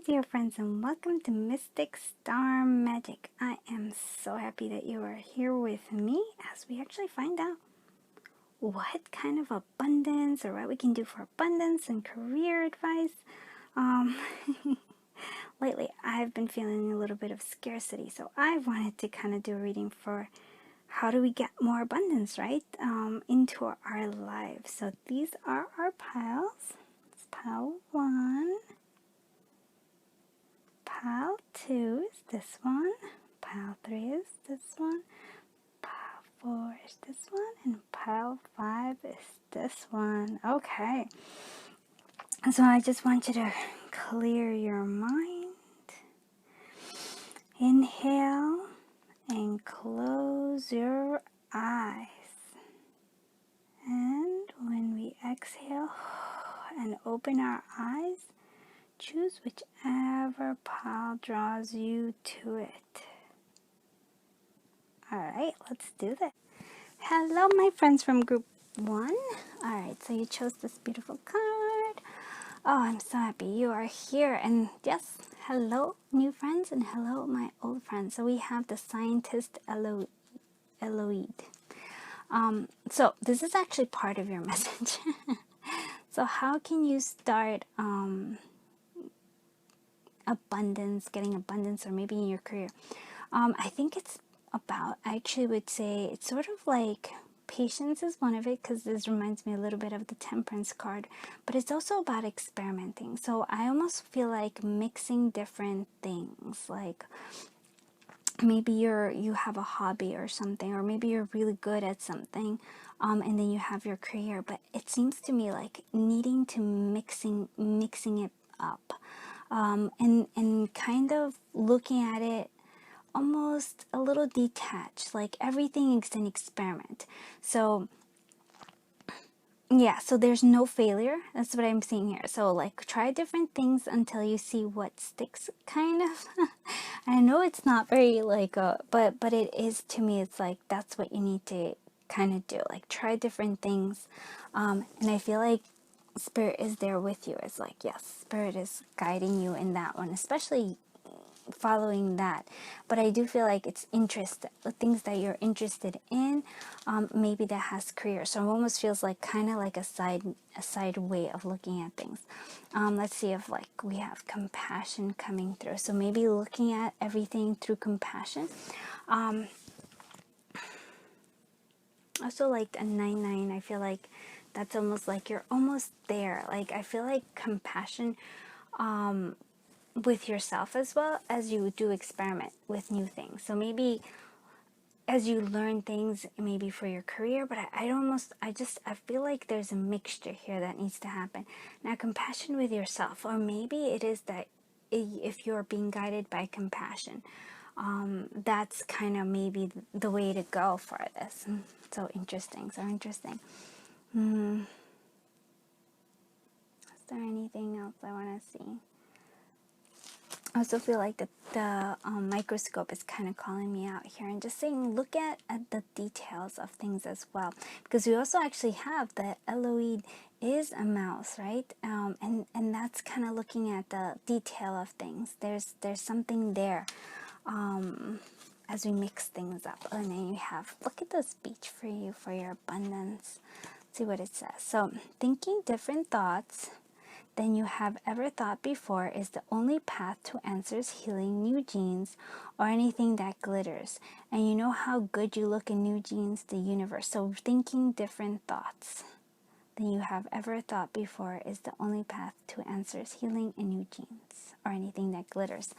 dear friends, and welcome to Mystic Star Magic. I am so happy that you are here with me as we actually find out what kind of abundance or what we can do for abundance and career advice. Um, Lately, I've been feeling a little bit of scarcity, so I wanted to kind of do a reading for how do we get more abundance, right, into our lives. So these are our piles. It's pile 1. Pile 2 is this one, pile 3 is this one, pile 4 is this one, and pile 5 is this one. Okay, so I just want you to clear your mind. Inhale and close your eyes. And when we exhale and open our eyes, choose whichever pile draws you to it. Alright, let's do this. Hello, my friends from group 1. Alright, so you chose this beautiful card. Oh, I'm so happy you are here. And yes, hello, new friends, and hello, my old friends. So we have the scientist Eloid. So this is actually part of your message. So how can you start abundance, getting abundance, or maybe in your career? I think it's about, I actually would say it's sort of like patience is one of it, because this reminds me a little bit of the temperance card, but it's also about experimenting. So I almost feel like mixing different things, like maybe you have a hobby or something, or maybe you're really good at something, and then you have your career, but it seems to me like needing to mixing it up, and kind of looking at it almost a little detached, like everything is an experiment. So yeah, so there's no failure. That's what I'm seeing here. So like try different things until you see what sticks, kind of. I know it's not very like but it is, to me, it's like that's what you need to kind of do. Like try different things. And I feel like Spirit is there with you. It's like, yes, Spirit is guiding you in that one, especially following that. But I do feel like it's things that you're interested in, maybe that has career. So it almost feels like kind of like a side way of looking at things. Let's see if like we have compassion coming through. So maybe looking at everything through compassion. Also like a 9-9, I feel like that's almost like you're almost there. Like I feel like compassion with yourself as well as you do experiment with new things. So maybe as you learn things, maybe for your career, but I feel like there's a mixture here that needs to happen. Now, compassion with yourself, or maybe it is that if you're being guided by compassion, that's kind of maybe the way to go for this. So interesting. Is there anything else I want to see? I also feel like the microscope is kind of calling me out here and just saying look at the details of things as well, because we also actually have the Eloid is a mouse, right? And that's kind of looking at the detail of things. There's something there as we mix things up. And then you have, look at the speech for you for your abundance. Let's see what it says. So thinking different thoughts than you have ever thought before is the only path to answers, healing, new jeans, or anything that glitters. And you know how good you look in new jeans, the universe. So thinking different thoughts than you have ever thought before is the only path to answers, healing, and new jeans, or anything that glitters.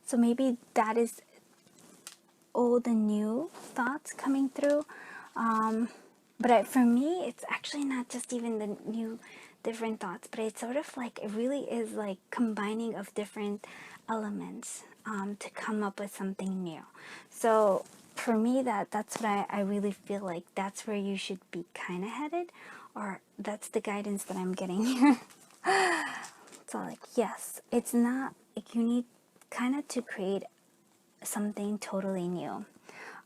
So maybe that is old and new thoughts coming through. But for me, it's actually not just even the new, different thoughts, but it's sort of like, it really is like combining of different elements to come up with something new. So for me, that's what I really feel like that's where you should be kind of headed, or that's the guidance that I'm getting here. So like, yes, it's not, like you need kind of to create something totally new,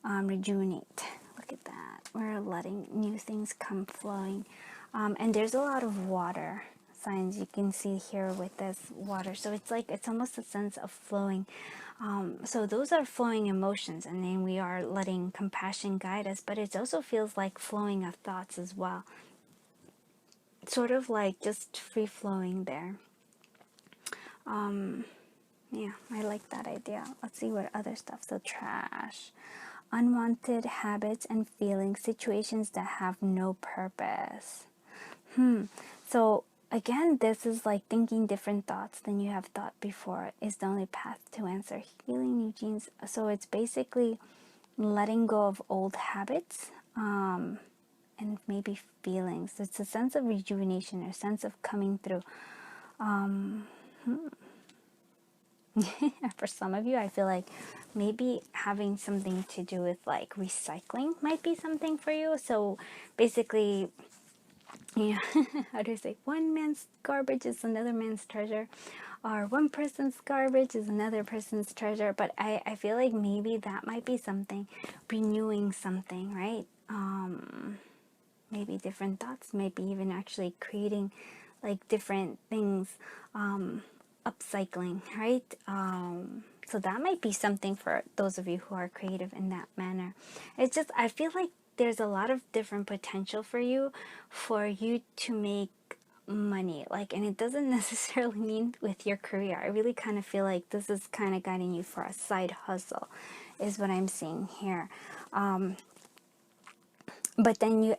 rejuvenate. Look at that. We're letting new things come flowing. And there's a lot of water. signs. You can see here with this water. So it's like, it's almost a sense of flowing. So those are flowing emotions, and then we are letting compassion guide us, but it also feels like flowing of thoughts as well. Sort of like just free flowing there. Yeah, I like that idea. Let's see what other stuff. So trash. Unwanted habits and feelings, situations that have no purpose. So again, this is like thinking different thoughts than you have thought before is the only path to answer. Healing new genes. So it's basically letting go of old habits and maybe feelings. It's a sense of rejuvenation, or sense of coming through. For some of you, I feel like maybe having something to do with like recycling might be something for you. So basically, yeah, how do I say, one man's garbage is another man's treasure, or one person's garbage is another person's treasure. But I feel like maybe that might be something, renewing something, right? Maybe different thoughts, maybe even actually creating like different things, upcycling, right? So that might be something for those of you who are creative in that manner. It's just, I feel like there's a lot of different potential for you to make money, like, and it doesn't necessarily mean with your career. I really kind of feel like this is kind of guiding you for a side hustle, is what I'm seeing here. But then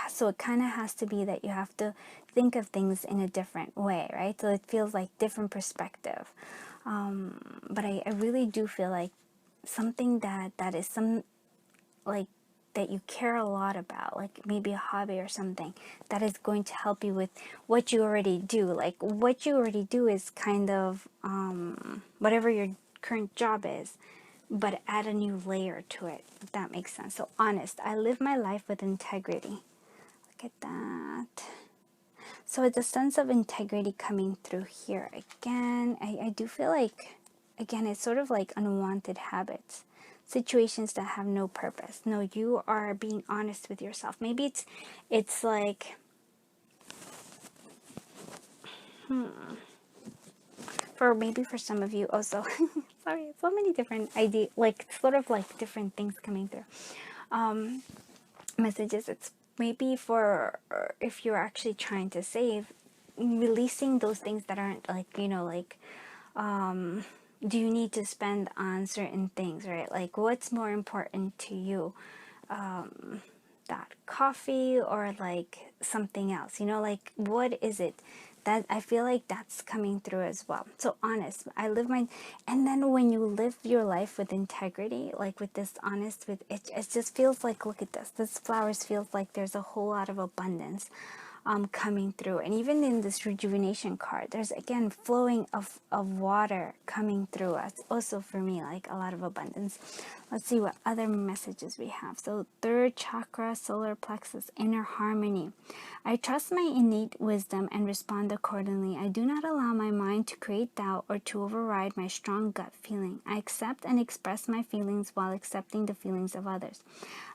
so it kind of has to be that you have to think of things in a different way, right? So it feels like different perspective. But I really do feel like something that is some, like, that you care a lot about, like maybe a hobby or something that is going to help you with what you already do. Like what you already do is kind of whatever your current job is, but add a new layer to it, if that makes sense. So honest, I live my life with integrity. Look at that. So it's a sense of integrity coming through here. Again, I do feel like, again, it's sort of like unwanted habits, situations that have no purpose. No, you are being honest with yourself. Maybe it's like, for some of you also, sorry, so many different ideas, like sort of like different things coming through. Messages. It's maybe for if you're actually trying to save, releasing those things that aren't like, do you need to spend on certain things, right? Like what's more important to you, that coffee or like something else, like what is it? That I feel like that's coming through as well. So honest, I live my, and then when you live your life with integrity, like with this honest, with it just feels like, look at this flowers feels like there's a whole lot of abundance coming through. And even in this rejuvenation card, there's again flowing of water coming through us. Also for me, like a lot of abundance. Let's see what other messages we have. So third chakra, solar plexus, inner harmony. I trust my innate wisdom and respond accordingly. I do not allow my mind to create doubt or to override my strong gut feeling. I accept and express my feelings while accepting the feelings of others.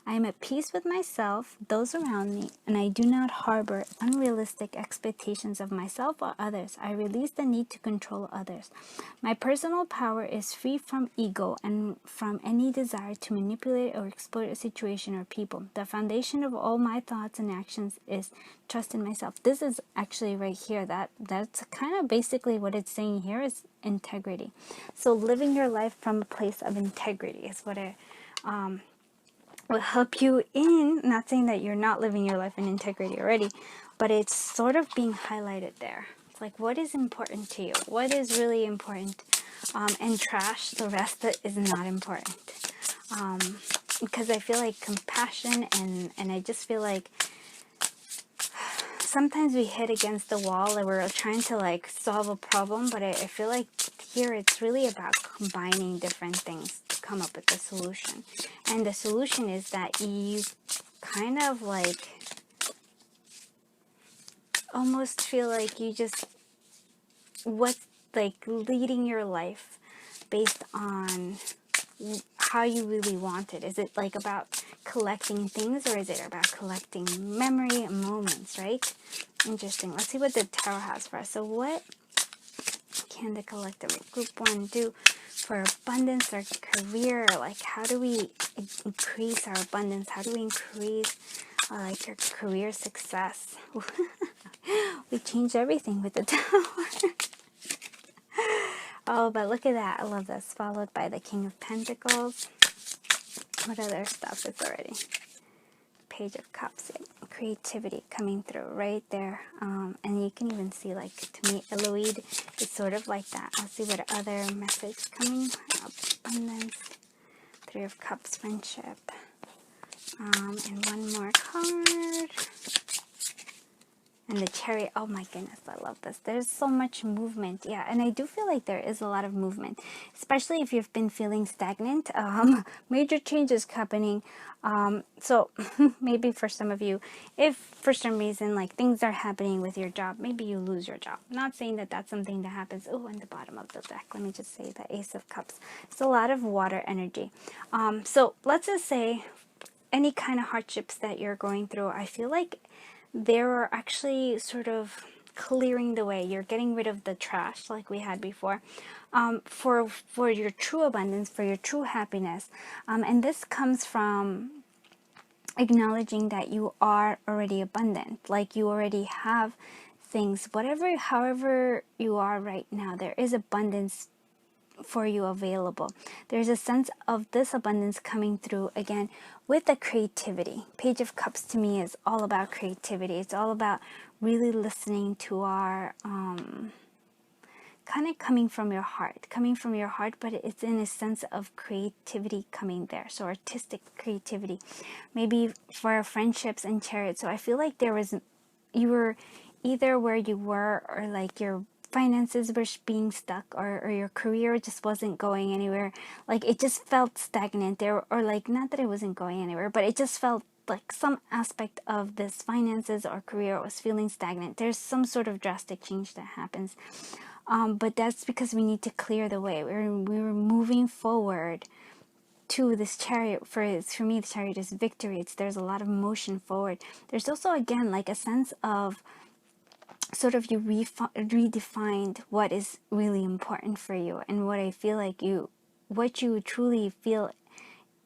I am at peace with myself, those around me, and I do not harbor unrealistic expectations of myself or others. I release the need to control others. My personal power is free from ego and from any desire to manipulate or exploit a situation or people. The foundation of all my thoughts and actions is trust in myself. This is actually right here. That's kind of basically what it's saying here is integrity. So living your life from a place of integrity is what I will help you in, not saying that you're not living your life in integrity already, but it's sort of being highlighted there. It's like, what is important to you? What is really important? And trash, the rest that is not important. Because I feel like compassion and I just feel like sometimes we hit against the wall and we're trying to like solve a problem, but I feel like here it's really about combining different things to come up with a solution. And the solution is that you kind of like almost feel like you just, what's like leading your life based on how you really want it. Is it like about collecting things, or is it about collecting memory and moments, right? Interesting. Let's see what the tarot has for us. So what can the collective group 1 do for abundance or career? Like, how do we increase our abundance? How do we increase like your career success? We changed everything with the Tower. Oh, but look at that. I love this. Followed by the King of Pentacles. What other stuff is already? Page of Cups. Creativity coming through right there. And you can even see, like, to me, Eloise is sort of like that. Let's see what other message coming. Abundance. 3 of Cups, friendship. And one more card. And the Chariot. Oh my goodness, I love this. There's so much movement. Yeah, and I do feel like there is a lot of movement, especially if you've been feeling stagnant. Major changes happening. So maybe for some of you, if for some reason like things are happening with your job, maybe you lose your job. I'm not saying that that's something that happens. Oh, in the bottom of the deck, let me just say the Ace of Cups. It's a lot of water energy. So let's just say any kind of hardships that you're going through, I feel like they're actually sort of clearing the way. You're getting rid of the trash like we had before, for your true abundance, for your true happiness. And this comes from acknowledging that you are already abundant, like you already have things, whatever, however you are right now, there is abundance for you available. There's a sense of this abundance coming through again with the creativity. Page of Cups to me is all about creativity. It's all about really listening to our kind of coming from your heart, but it's in a sense of creativity coming there. So artistic creativity, maybe for friendships and Chariot. So I feel like you were either where you were, or like your finances were being stuck, or your career just wasn't going anywhere. Like it just felt stagnant there, or like not that it wasn't going anywhere, but it just felt like some aspect of this finances or career was feeling stagnant. There's some sort of drastic change that happens. But that's because we need to clear the way. We were moving forward to this Chariot. For me, the Chariot is victory. There's a lot of motion forward. There's also, again, like a sense of sort of you redefined what is really important for you, and what I feel like what you truly feel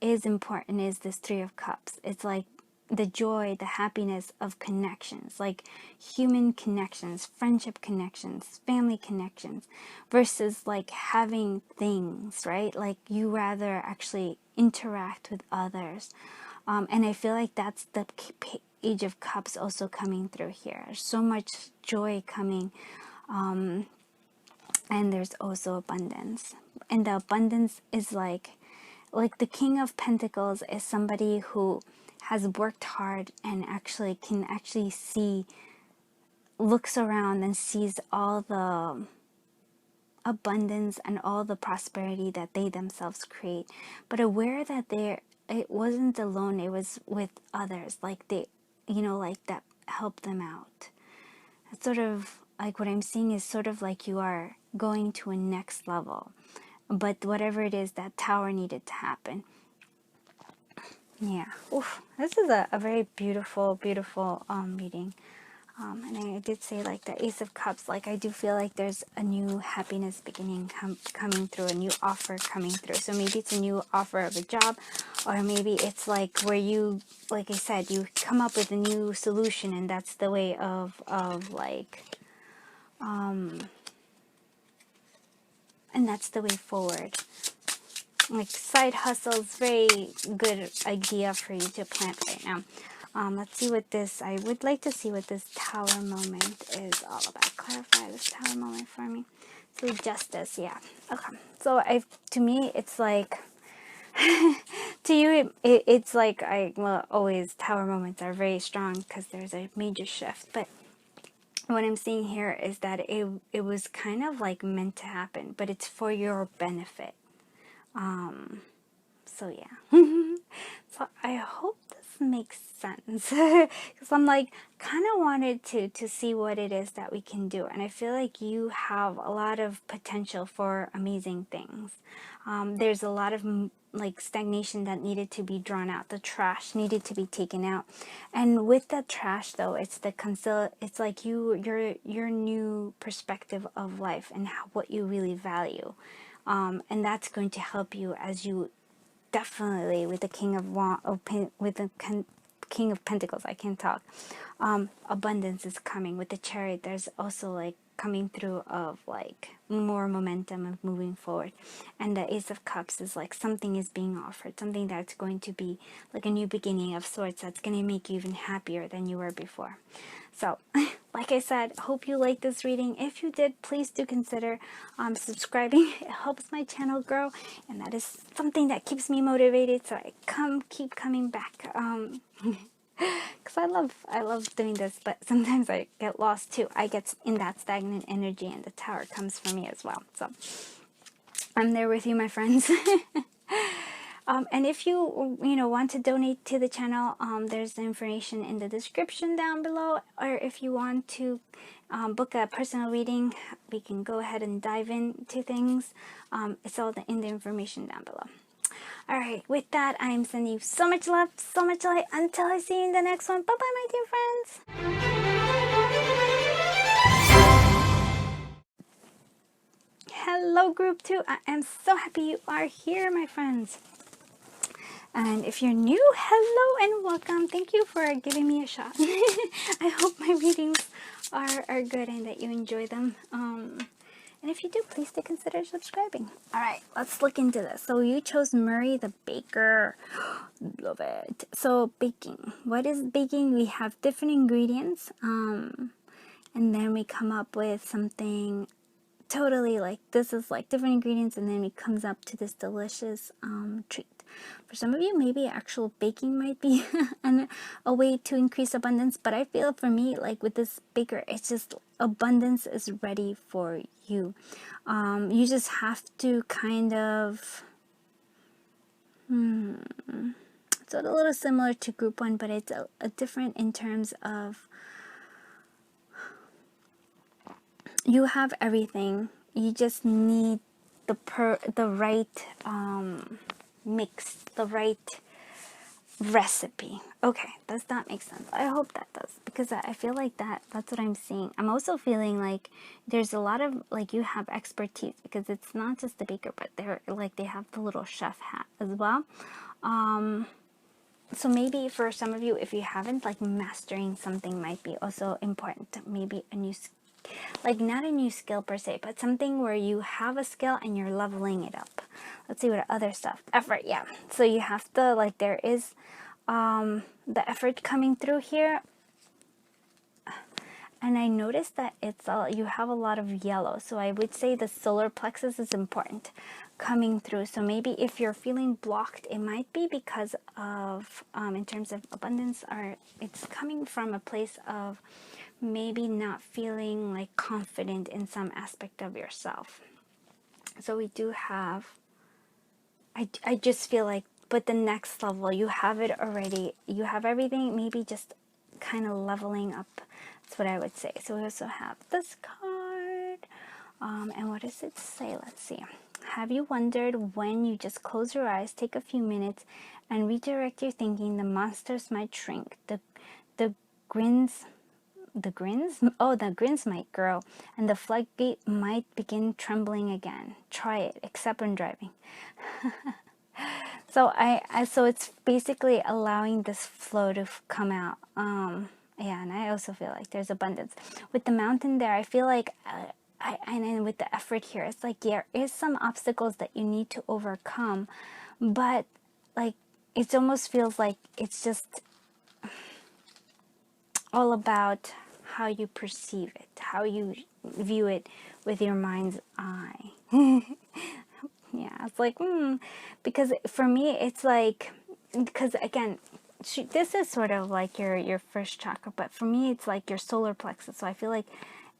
is important is this 3 of Cups. It's like the joy, the happiness of connections, like human connections, friendship connections, family connections, versus like having things, right? Like you rather actually interact with others. And I feel like that's the Page of Cups also coming through here. There's so much joy coming. And there's also abundance. And the abundance is like the King of Pentacles is somebody who has worked hard and can see, looks around and sees all the abundance and all the prosperity that they themselves create, but aware that it wasn't alone, it was with others, like like that help them out. It's sort of like what I'm seeing is sort of like you are going to a next level, but whatever it is, that Tower needed to happen. Yeah. Oof. This is a very beautiful reading. And I did say like the Ace of Cups, like I do feel like there's a new happiness beginning coming through, a new offer coming through. So maybe it's a new offer of a job, or maybe it's like where you, like I said, you come up with a new solution, and that's the way of like, and that's the way forward. Like side hustles, very good idea for you to plant right now. Let's see what this, I would like to see what this Tower moment is all about. Clarify this Tower moment for me. So Justice, yeah. Okay. So to me, it's like, to you, it's like, always Tower moments are very strong because there's a major shift. But what I'm seeing here is that it was kind of like meant to happen, but it's for your benefit. So yeah. So I hope this makes sense, because I'm like kind of wanted to see what it is that we can do, and I feel like you have a lot of potential for amazing things. There's a lot of like stagnation that needed to be drawn out. The trash needed to be taken out. And with that trash though, it's it's like your new perspective of life and what you really value. And that's going to help you as you definitely with the King of Pentacles, I can't talk. Abundance is coming. With the Chariot, there's also like coming through of like more momentum of moving forward. And the Ace of Cups is like something is being offered, something that's going to be like a new beginning of sorts that's going to make you even happier than you were before. So, like I said, hope you liked this reading. If you did, please do consider subscribing. It helps my channel grow, and that is something that keeps me motivated, so I keep coming back. Because I love doing this, but sometimes I get lost too. I get in that stagnant energy, and the Tower comes for me as well. So, I'm there with you, my friends. And if you want to donate to the channel, there's the information in the description down below. Or if you want to book a personal reading, we can go ahead and dive into things. It's all in the information down below. Alright, with that, I am sending you so much love, so much light. Until I see you in the next one. Bye-bye, my dear friends. Hello, Group 2. I am so happy you are here, my friends. And if you're new, hello and welcome. Thank you for giving me a shot. I hope my readings are good and that you enjoy them. And if you do, please do consider subscribing. Alright, let's look into this. So you chose Murray the Baker. Love it. So baking. What is baking? We have different ingredients. And then we come up with something totally like, this is like different ingredients, and then it comes up to this delicious treat. For some of you, maybe actual baking might be a way to increase abundance, but I feel for me, like with this baker, it's just abundance is ready for you. You just have to kind of, it's a little similar to Group 1, but it's a different in terms of, you have everything. You just need the right mix, the right recipe. Okay, does that make sense? I hope that does, because I feel like that's what I'm seeing. I'm also feeling like there's a lot of, like, you have expertise, because it's not just the baker, but they're like, they have the little chef hat as well. So maybe for some of you, if you haven't, like, mastering something might be also important. Maybe a new, like, not a new skill per se, but something where you have a skill and you're leveling it up. Let's see what other stuff. Effort, yeah. So you have to, like, there is the effort coming through here. And I noticed that it's you have a lot of yellow. So I would say the solar plexus is important coming through. So maybe if you're feeling blocked, it might be because of, in terms of abundance, or it's coming from a place of maybe not feeling like confident in some aspect of yourself. So we do have, I just feel like, but the next level, you have it already. You have everything, maybe just kind of leveling up. That's what I would say. So we also have this card. And what does it say? Let's see. Have you wondered when you just close your eyes, take a few minutes, and redirect your thinking, the monsters might shrink, the grins might grow, and the floodgate might begin trembling again. Try it, except when driving. So so it's basically allowing this flow to come out. Yeah, and I also feel like there's abundance with the mountain there. I feel like and with the effort here, it's like there is some obstacles that you need to overcome, but like it almost feels like it's just all about how you perceive it, how you view it with your mind's eye. Yeah, it's like, because for me, it's like, because again, this is sort of like your first chakra, but for me, it's like your solar plexus. So I feel like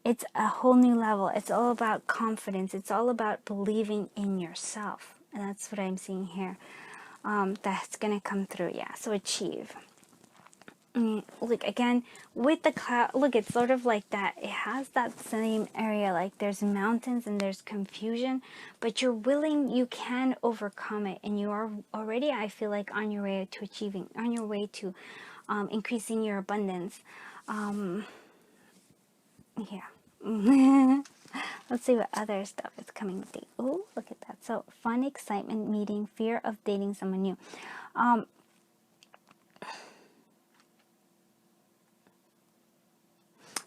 it's a whole new level. It's all about confidence. It's all about believing in yourself. And that's what I'm seeing here. That's going to come through. Yeah. So achieve. Look again with the cloud. Look, it's sort of like that. It has that same area, like there's mountains and there's confusion, but you're willing, you can overcome it, and you are already, I feel like, on your way to achieving, on your way to increasing your abundance. Yeah. Let's see what other stuff is coming with the, oh, look at that. So fun, excitement, meeting, fear of dating someone new.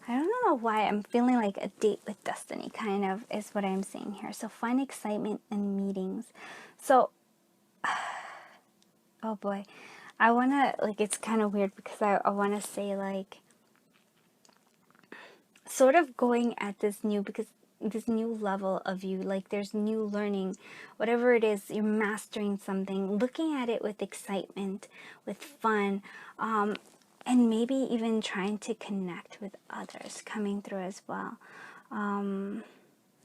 I don't know why I'm feeling like a date with destiny kind of is what I'm seeing here. So fun, excitement, and meetings. So, oh boy, I want to, like, it's kind of weird because I want to say, like, sort of going at this new, because this new level of you, like there's new learning, whatever it is, you're mastering something, looking at it with excitement, with fun, and maybe even trying to connect with others coming through as well.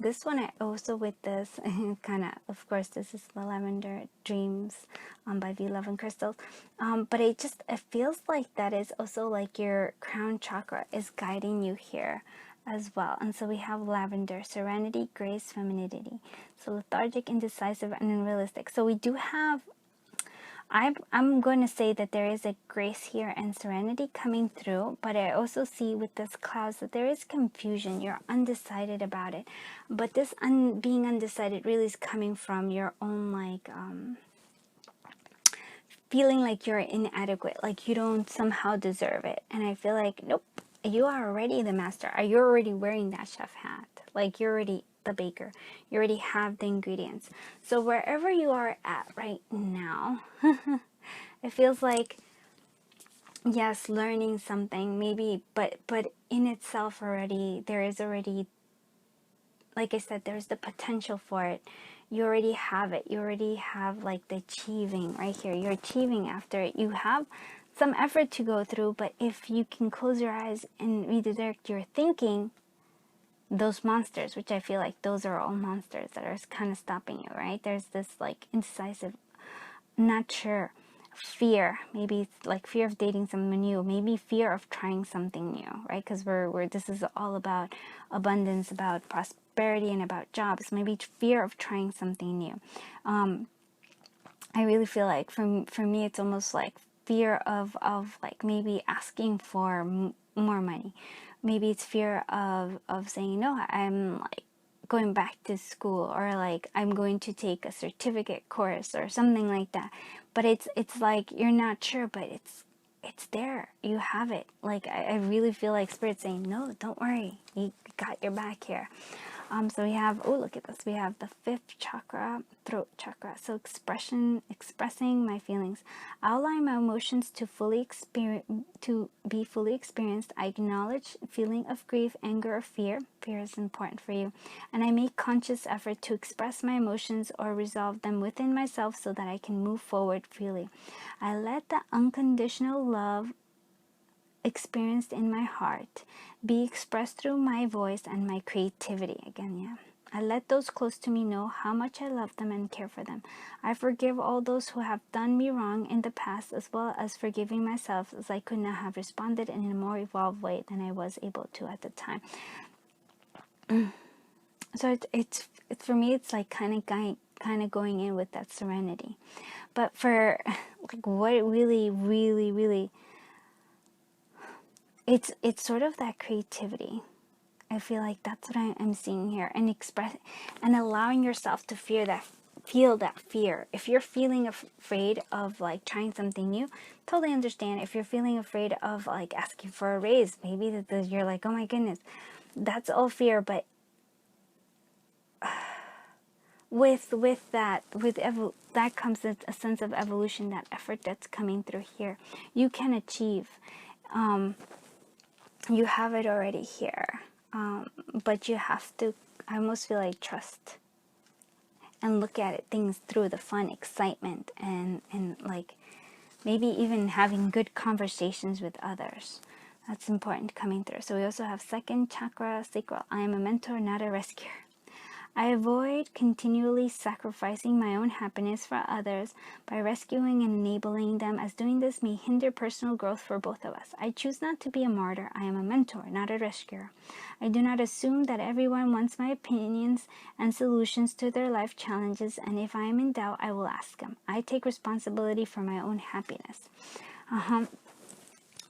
This one, I also with this kind of course, this is the Lavender Dreams by V Love and Crystals. But it feels like that is also like your crown chakra is guiding you here as well. And so we have lavender, serenity, grace, femininity. So lethargic, indecisive, and unrealistic. So we do have, I'm going to say that there is a grace here and serenity coming through, but I also see with this clouds that there is confusion. You're undecided about it, but this being undecided really is coming from your own, like, feeling like you're inadequate, like you don't somehow deserve it. And I feel like, nope, you are already the master. You're already wearing that chef hat. Like you're already the baker. You already have the ingredients. So wherever you are at right now, it feels like, yes, learning something maybe, but in itself already, there is already, like I said, there's the potential for it. You already have it. You already have like the achieving right here. You're achieving after it. You have some effort to go through, but if you can close your eyes and redirect your thinking, those monsters, which I feel like those are all monsters that are kind of stopping you, right? There's this like indecisive, not sure, fear. Maybe it's like fear of dating someone new, maybe fear of trying something new, right? Because this is all about abundance, about prosperity, and about jobs. Maybe fear of trying something new. I really feel like for me it's almost like fear of like maybe asking for more money. Maybe it's fear of saying no, I'm like going back to school, or like I'm going to take a certificate course or something like that. But it's like you're not sure, but it's there. You have it. Like I really feel like Spirit saying, no, don't worry. You got your back here. So we have, oh, look at this. We have the 5th chakra, throat chakra. So expressing my feelings. I allow my emotions to be fully experienced. I acknowledge feeling of grief, anger, or fear. Fear is important for you. And I make conscious effort to express my emotions or resolve them within myself so that I can move forward freely. I let the unconditional love experienced in my heart be expressed through my voice and my creativity. Again, yeah. I let those close to me know how much I love them and care for them. I forgive all those who have done me wrong in the past, as well as forgiving myself, as I could not have responded in a more evolved way than I was able to at the time. So it's for me, it's like kind of going in with that serenity. But for like what it really it's sort of that creativity. I feel like that's what I'm seeing here, and express and allowing yourself to feel that fear. If you're feeling afraid of like trying something new, totally understand. If you're feeling afraid of like asking for a raise, maybe that you're like, oh my goodness, that's all fear. But with that comes a sense of evolution, that effort that's coming through here. You can achieve. You have it already here. But you have to, I almost feel like, trust and look at things through the fun, excitement, and like maybe even having good conversations with others. That's important coming through. So we also have 2nd chakra, sacral. I am a mentor, not a rescuer. I avoid continually sacrificing my own happiness for others by rescuing and enabling them, as doing this may hinder personal growth for both of us. I choose not to be a martyr. I am a mentor, not a rescuer. I do not assume that everyone wants my opinions and solutions to their life challenges, and if I am in doubt, I will ask them. I take responsibility for my own happiness.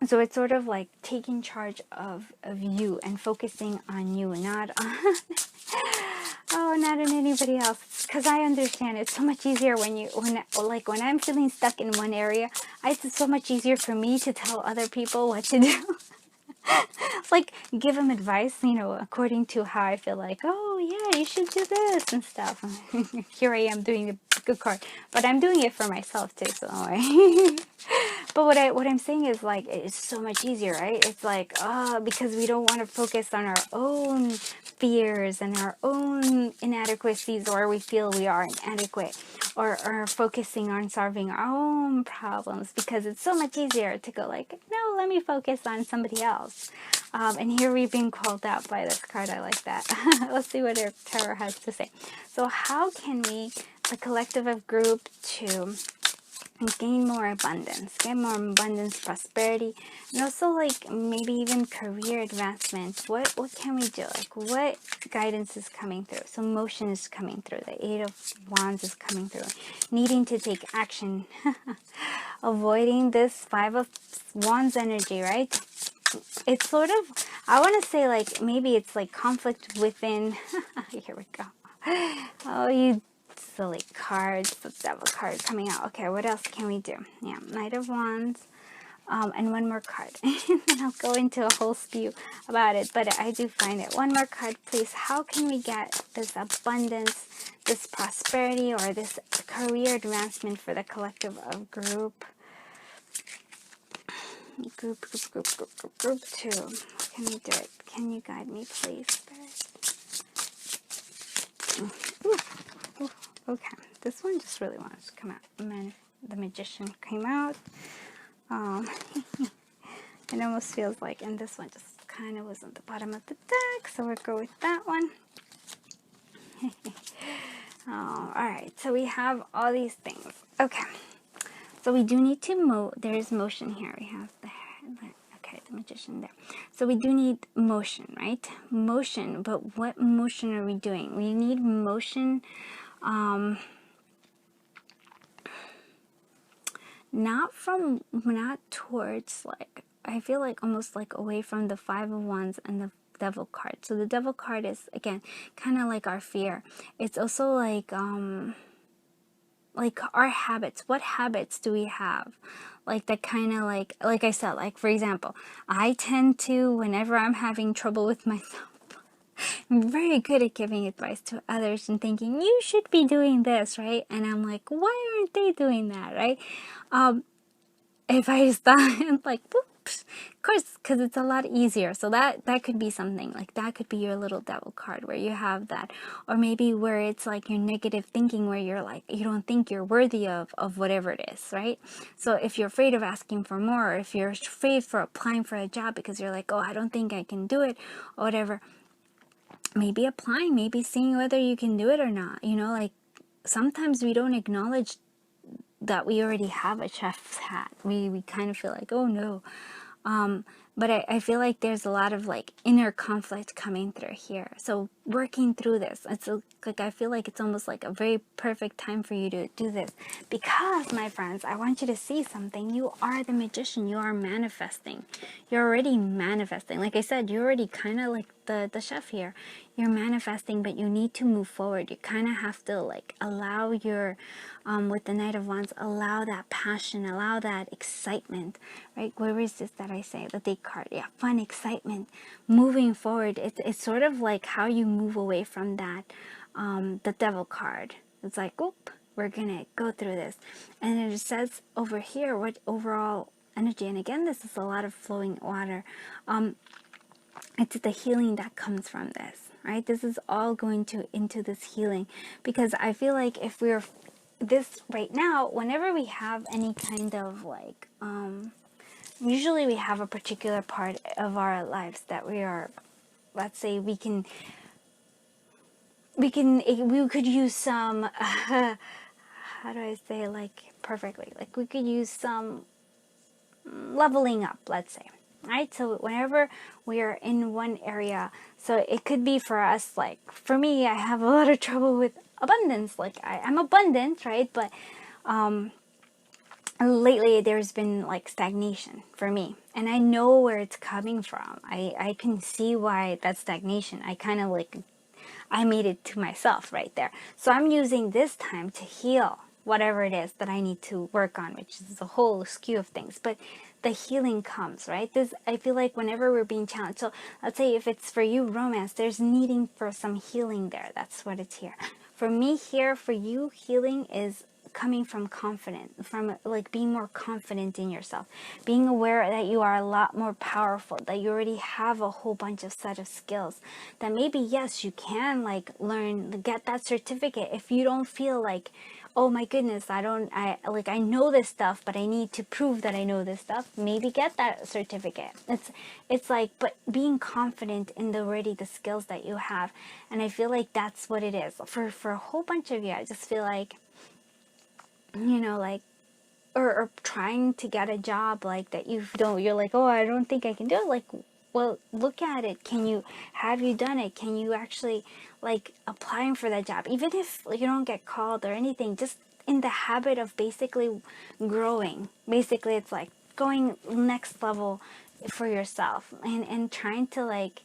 So it's sort of like taking charge of you and focusing on you, not on not on anybody else. Because I understand it's so much easier when I'm feeling stuck in one area. It's so much easier for me to tell other people what to do. Like, give them advice, according to how I feel like, oh yeah, you should do this and stuff. Here I am doing the good card, but I'm doing it for myself too, so anyway. But what I'm saying is, like, it's so much easier, right? It's like, because we don't want to focus on our own fears and our own inadequacies, or we feel we are inadequate, or focusing on solving our own problems, because it's so much easier to go like, no, let me focus on somebody else. And here we've been called out by this card. I like that. Let's see what our tarot has to say. So how can we, the collective of group, to gain more abundance, get more abundance, prosperity, and also like maybe even career advancement? What can we do? Like, what guidance is coming through? So motion is coming through. The Eight of Wands is coming through. Needing to take action. Avoiding this Five of Wands energy, right? It's sort of, I want to say, like, maybe it's like conflict within. Here we go. Oh, you silly cards. The Devil card coming out. Okay, what else can we do? Yeah, Knight of Wands. And one more card. And then I'll go into a whole spew about it. But I do find it. One more card, please. How can we get this abundance, this prosperity, or this career advancement for the collective of group? Group 2. Can we do it? Can you guide me, please, Spirit? Ooh, okay, this one just really wants to come out. The Magician came out. It almost feels like, and this one just kind of was at the bottom of the deck, so we'll go with that one. Alright, so we have all these things. Okay, so we do need to there is motion here. We have the Magician there. So we do need motion, right? Motion, but what motion are we doing? We need motion, not towards, like, I feel like almost like away from the Five of Wands and the Devil card. So the Devil card is, again, kind of like our fear. It's also like our habits. What habits do we have? Like that kind of like I said, like, for example, I tend to, whenever I'm having trouble with myself, I'm very good at giving advice to others and thinking, you should be doing this, right? And I'm like, why aren't they doing that, right? If I stop and like, whoops, of course, because it's a lot easier. So that could be something, like that could be your little Devil card where you have that. Or maybe where it's like your negative thinking, where you're like, you don't think you're worthy of whatever it is, right? So if you're afraid of asking for more, or if you're afraid for applying for a job because you're like, oh, I don't think I can do it, or whatever, maybe applying, maybe seeing whether you can do it or not. Like, sometimes we don't acknowledge that we already have a chef's hat. We kind of feel like, oh no. But I feel like there's a lot of like inner conflict coming through here. So working through this, like, I feel like it's almost like a very perfect time for you to do this, because, my friends, I want you to see something. You are the Magician. You are manifesting. You're already manifesting. Like I said, you're already kind of like the chef here. You're manifesting, but you need to move forward. You kind of have to like allow your, with the Knight of Wands, allow that passion, allow that excitement, right? Where is this that I say? The Date card. Yeah, fun, excitement, moving forward. It's sort of like how you move away from that, the Devil card. It's like, oop, we're gonna go through this. And then it says over here what overall energy, and again, this is a lot of flowing water. It's the healing that comes from this, right? This is all going into this healing, because I feel like if we're this right now, whenever we have any kind of like, usually we have a particular part of our lives that we are, let's say, we can we could use some, how do I say, like, perfectly, like, we could use some leveling up, let's say, right? So whenever we are in one area, so it could be for us, like, for me, I have a lot of trouble with abundance, like, I'm abundant, right? But lately there's been like stagnation for me, and I know where it's coming from. I can see why that stagnation, I kind of like, I made it to myself right there. So I'm using this time to heal whatever it is that I need to work on, which is a whole skew of things. But the healing comes, right? This, I feel like whenever we're being challenged, so let's say if it's for you romance, there's needing for some healing there. That's what it's here. For me here, for you, healing is coming from confidence, from like being more confident in yourself, being aware that you are a lot more powerful, that you already have a whole bunch of set of skills, that maybe yes, you can like learn, get that certificate if you don't feel like, oh my goodness, I know this stuff, but I need to prove that I know this stuff. Maybe get that certificate. It's like, but being confident in the skills that you have. And I feel like that's what it is for a whole bunch of you. I just feel like, you know, like, or trying to get a job like that, you're like, oh, I don't think I can do it. Like, well, look at it. Have you done it? Can you actually, like, applying for that job, even if you don't get called or anything, just in the habit of basically growing. Basically, it's like going next level for yourself, and trying to, like,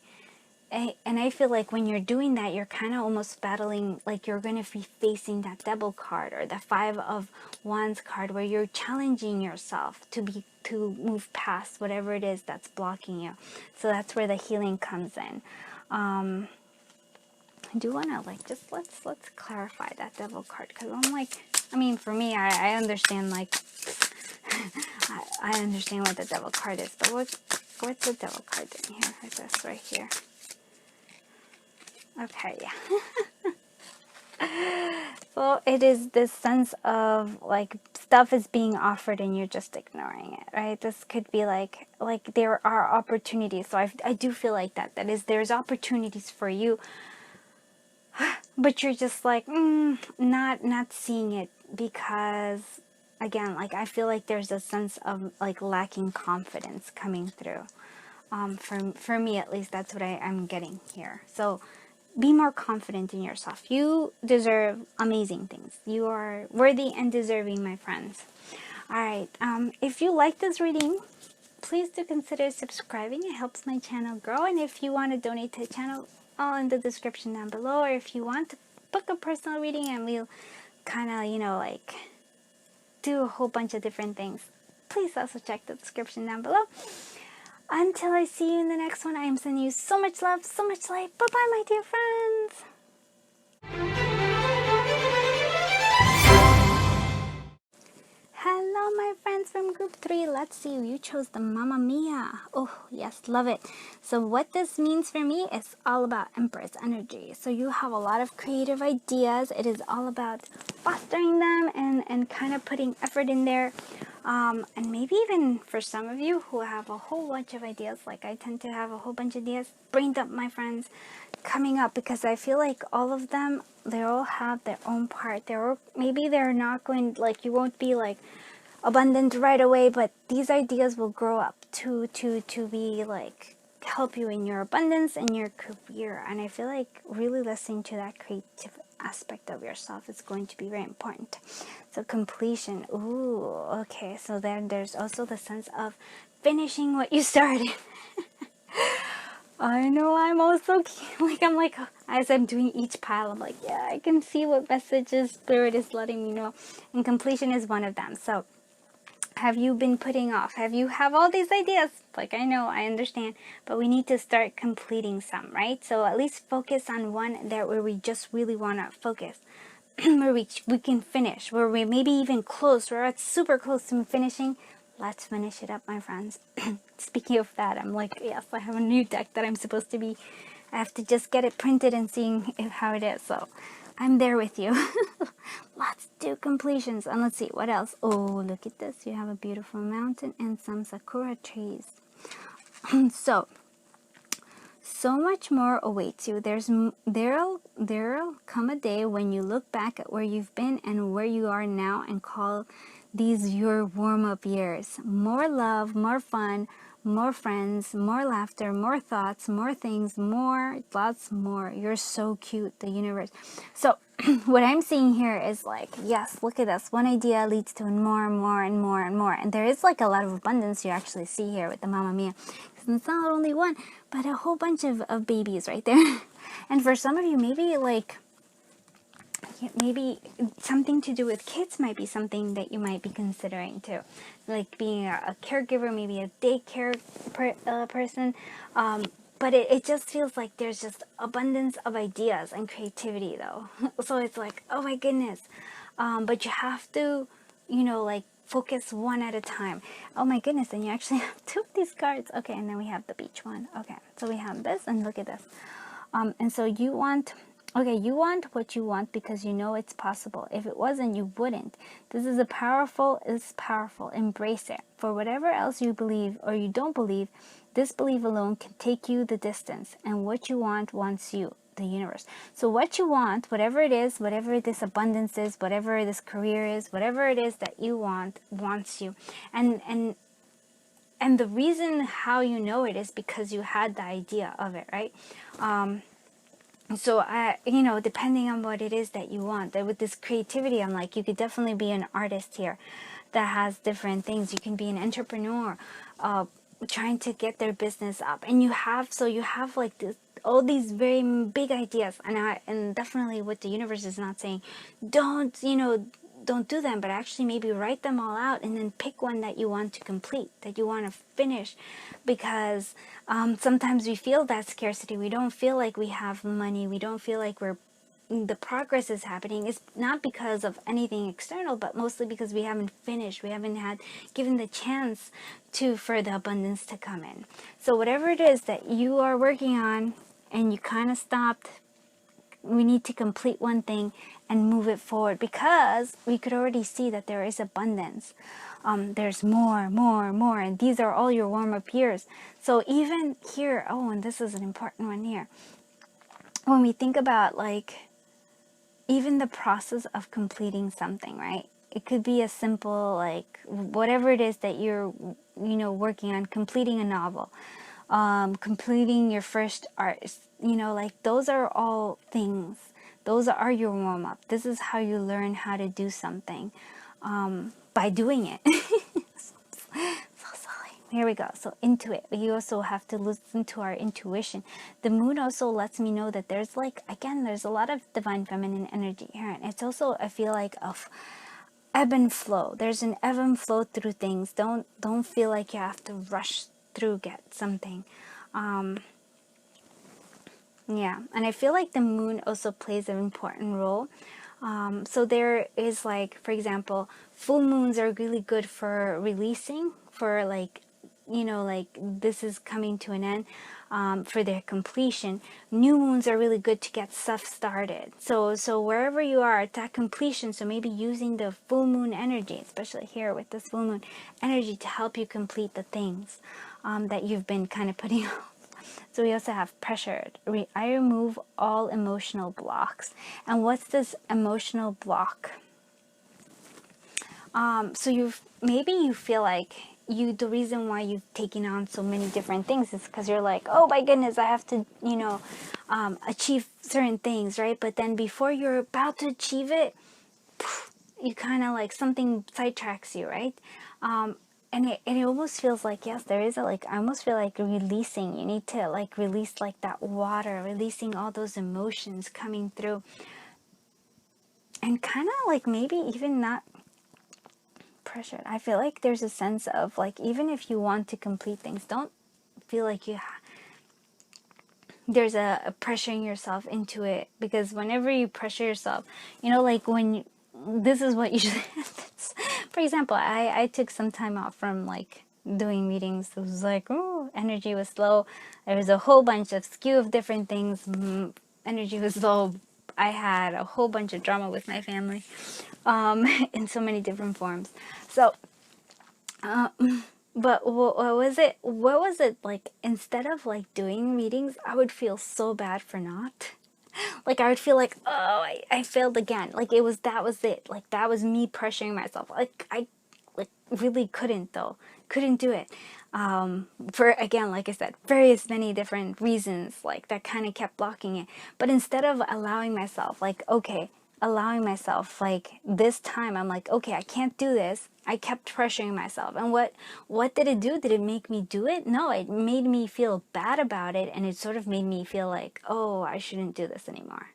and I feel like when you're doing that, you're kind of almost battling, like you're going to be facing that Devil card or the 5 of Wands card, where you're challenging yourself to move past whatever it is that's blocking you. So that's where the healing comes in. I do want to, like, just let's clarify that Devil card, because I'm like, I mean, for me, I understand, like, I understand what the Devil card is, but what's the Devil card doing here? Is this right here? Okay, yeah. So it is this sense of, like, stuff is being offered and you're just ignoring it, right? This could be like there are opportunities. So I do feel like there's opportunities for you, but you're just like, not seeing it, because, again, like, I feel like there's a sense of, like, lacking confidence coming through. For me, at least, that's what I'm getting here. So be more confident in yourself. You deserve amazing things. You are worthy and deserving, my friends. All right. If you like this reading, please do consider subscribing. It helps my channel grow. And if you want to donate to the channel, all in the description down below. Or if you want to book a personal reading and we'll kind of, you know, like, do a whole bunch of different things, please also check the description down below. Until I see you in the next one, I am sending you so much love, so much light. Bye-bye, my dear friends. Hello, my friends from group 3. Let's see, you chose the Mamma Mia. Oh, yes, love it. So what this means for me is all about Empress energy. So you have a lot of creative ideas. It is all about fostering them and kind of putting effort in there. And maybe even for some of you who have a whole bunch of ideas, like I tend to have a whole bunch of ideas, brain dump, my friends, coming up, because I feel like all of them, they all have their own part. Maybe they're not going, like, you won't be like abundant right away, but these ideas will grow up to be like, help you in your abundance and your career. And I feel like really listening to that creative aspect of yourself is going to be very important. So completion. Ooh, okay. So then there's also the sense of finishing what you started. I know, I'm also I'm like, as I'm doing each pile, I'm like, yeah, I can see what messages Spirit is letting me know. And completion is one of them. So have you been putting off? You have all these ideas? Like, I know, I understand, but we need to start completing some, right? So at least focus on one there where we just really want to focus. Where we can finish, where we maybe even close, we're super close to finishing. Let's finish it up, my friends. Speaking of that, I'm like, yes, I have a new deck that I'm supposed to be, I have to just get it printed and seeing how it is. So I'm there with you. Let's do completions. And let's see, what else? Oh, look at this. You have a beautiful mountain and some sakura trees. So so much more awaits you. There'll come a day when you look back at where you've been and where you are now and call these your warm-up years. More love, more fun, more friends, more laughter, more thoughts, more things, more, lots more. You're so cute, the universe. So what I'm seeing here is like, yes, look at this. One idea leads to more and more and more and more. And there is like a lot of abundance you actually see here with the Mamma Mia. It's not only one, but a whole bunch of babies right there. And for some of you, maybe like, maybe something to do with kids might be something that you might be considering too. Like being a caregiver, maybe a daycare person. But it just feels like there's just abundance of ideas and creativity though. So it's like, oh my goodness. But you have to, you know, like focus one at a time. Oh my goodness, and you actually have 2 of these cards. Okay, and then we have the beach one. Okay, so we have this, and look at this. And so you want, okay, you want what you want because you know it's possible. If it wasn't, you wouldn't. This is powerful. Embrace it. For whatever else you believe or you don't believe, this belief alone can take you the distance. And what you want wants you, the universe. So what you want, whatever it is, whatever this abundance is, whatever this career is, whatever it is that you want, wants you. And the reason how you know it is because you had the idea of it, right? So you know, depending on what it is that you want, that with this creativity, I'm like, you could definitely be an artist here that has different things. You can be an entrepreneur, trying to get their business up, and you have like this, all these very big ideas, and definitely what the universe is not saying, don't do them, but actually maybe write them all out and then pick one that you want to complete, that you want to finish, because sometimes we feel that scarcity. We don't feel like we have money. We don't feel like the progress is happening. It's not because of anything external, but mostly because we haven't finished. We haven't given the chance for the abundance to come in. So whatever it is that you are working on and you kind of stopped, we need to complete one thing and move it forward, because we could already see that there is abundance. There's more, and these are all your warm-up years. So even here, oh, and this is an important one here. When we think about like even the process of completing something, right? It could be a simple, like whatever it is that you're, working on, completing a novel, completing your first art, like those are all things. Those are your warm-up. This is how you learn how to do something, by doing it. So silly. Here we go. So into it. We also have to listen to our intuition. The moon also lets me know that there's there's a lot of divine feminine energy here. And it's also, I feel like, of ebb and flow. There's an ebb and flow through things. Don't feel like you have to rush through, get something. Yeah, and I feel like the moon also plays an important role. So there is, like, for example, full moons are really good for releasing, for like, like this is coming to an end, for their completion. New moons are really good to get stuff started. So wherever you are at that completion, so maybe using the full moon energy, especially here with this full moon energy, to help you complete the things that you've been kind of putting off. So we also have pressure. I remove all emotional blocks. And what's this emotional block? So maybe you feel like the reason why you've taken on so many different things is because you're like, oh my goodness, I have to, achieve certain things, right? But then before you're about to achieve it, you kind of like something sidetracks you, right? And it almost feels like, yes, there is I almost feel like releasing. You need to like release like that water, releasing all those emotions coming through. And kind of like maybe even not pressured. I feel like there's a sense of like, even if you want to complete things, don't feel like there's a pressuring yourself into it. Because whenever you pressure yourself, like when this is what usually happens. For example, I took some time off from like doing readings. It was like, oh, energy was low. There was a whole bunch of skew of different things. Energy was low. I had a whole bunch of drama with my family, in so many different forms. So But what was it? What was it like? Instead of like doing readings, I would feel so bad for not. Like I would feel like, oh, I failed again. Like that was it. Like that was me pressuring myself. Like I like really couldn't though. Couldn't do it. For again, like I said, various many different reasons like that kind of kept blocking it. But instead of allowing myself like, okay, allowing myself like this time I'm like, okay, I can't do this. I kept pressuring myself. And what did it do? Did it make me do it? No, it made me feel bad about it, and it sort of made me feel like, oh, I shouldn't do this anymore.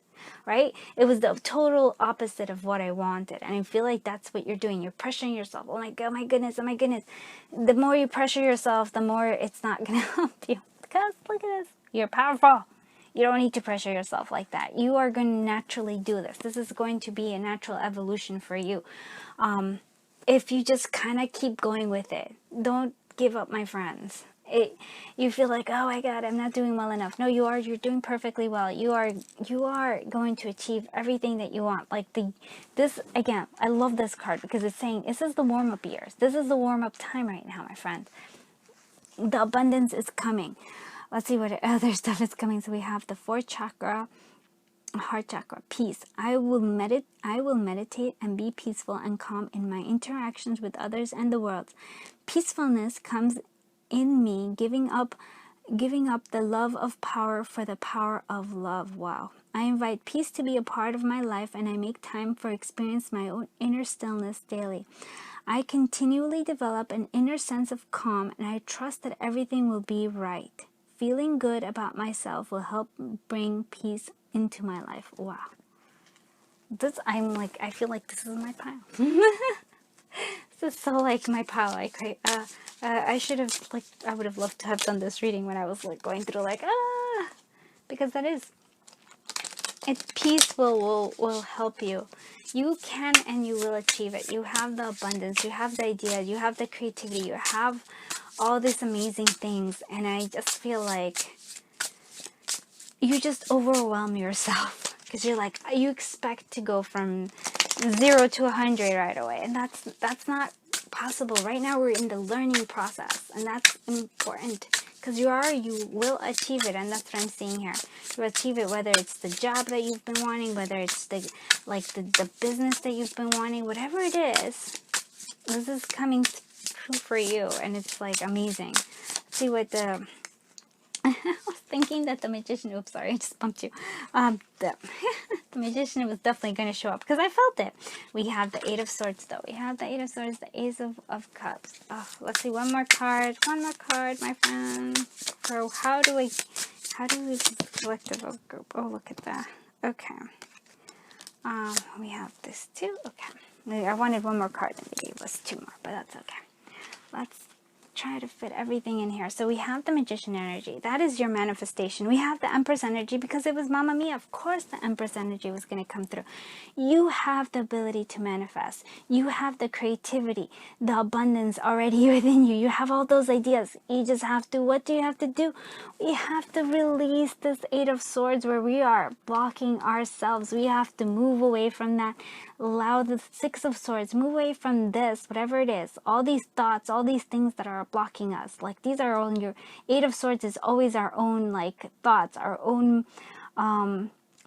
Right? It was the total opposite of what I wanted. And I feel like that's what you're doing. You're pressuring yourself. Oh my God, my goodness, oh my goodness. The more you pressure yourself, the more it's not going to help you. Because look at this. You're powerful. You don't need to pressure yourself like that. You are going to naturally do this. This is going to be a natural evolution for you. If you just kind of keep going with it. Don't give up, my friends. You feel like, oh my God, I'm not doing well enough. No, you are. You're doing perfectly well. You are going to achieve everything that you want. Like this again, I love this card because it's saying this is the warm-up years. This is the warm-up time right now, my friend. The abundance is coming. Let's see what other stuff is coming. So we have the 4th chakra, heart chakra, peace. I will meditate and be peaceful and calm in my interactions with others and the world. Peacefulness comes in me, giving up the love of power for the power of love. Wow. I invite peace to be a part of my life, and I make time for experience my own inner stillness daily. I continually develop an inner sense of calm, and I trust that everything will be right. Feeling good about myself will help bring peace into my life. Wow. I feel like this is my pile. This is so like my pile. I should have I would have loved to have done this reading when I was like going through because that is, peace will help you. You can and you will achieve it. You have the abundance, you have the ideas, you have the creativity, you have all these amazing things, and I just feel like you just overwhelm yourself because you're like, you expect to go from 0 to 100 right away, and that's not possible. Right now we're in the learning process, and that's important because you will achieve it, and that's what I'm seeing here. You achieve it, whether it's the job that you've been wanting, whether it's the business that you've been wanting, whatever it is, this is coming through for you, and it's like amazing. Let's see what the I was thinking that the magician, oops, sorry, I just bumped you. The magician was definitely going to show up because I felt it. We have the 8 of Swords, though. We have the 8 of Swords, the Ace of Cups. Oh, let's see, one more card, my friend. So how do we select the vote group? Oh, look at that. Okay. We have this too. Okay. I wanted one more card, and they gave us 2 more, but that's okay. Let's try to fit everything in here. So we have the Magician energy. That is your manifestation. We have the Empress energy because it was Mamma Mia. Of course the Empress energy was going to come through. You have the ability to manifest. You have the creativity, the abundance already within you. You have all those ideas. You just have to, what do you have to do? We have to release this 8 of Swords where we are blocking ourselves. We have to move away from that. Allow the 6 of Swords, move away from this, whatever it is, all these thoughts, all these things that are blocking us. Like these are all your 8 of Swords is always our own like thoughts, our own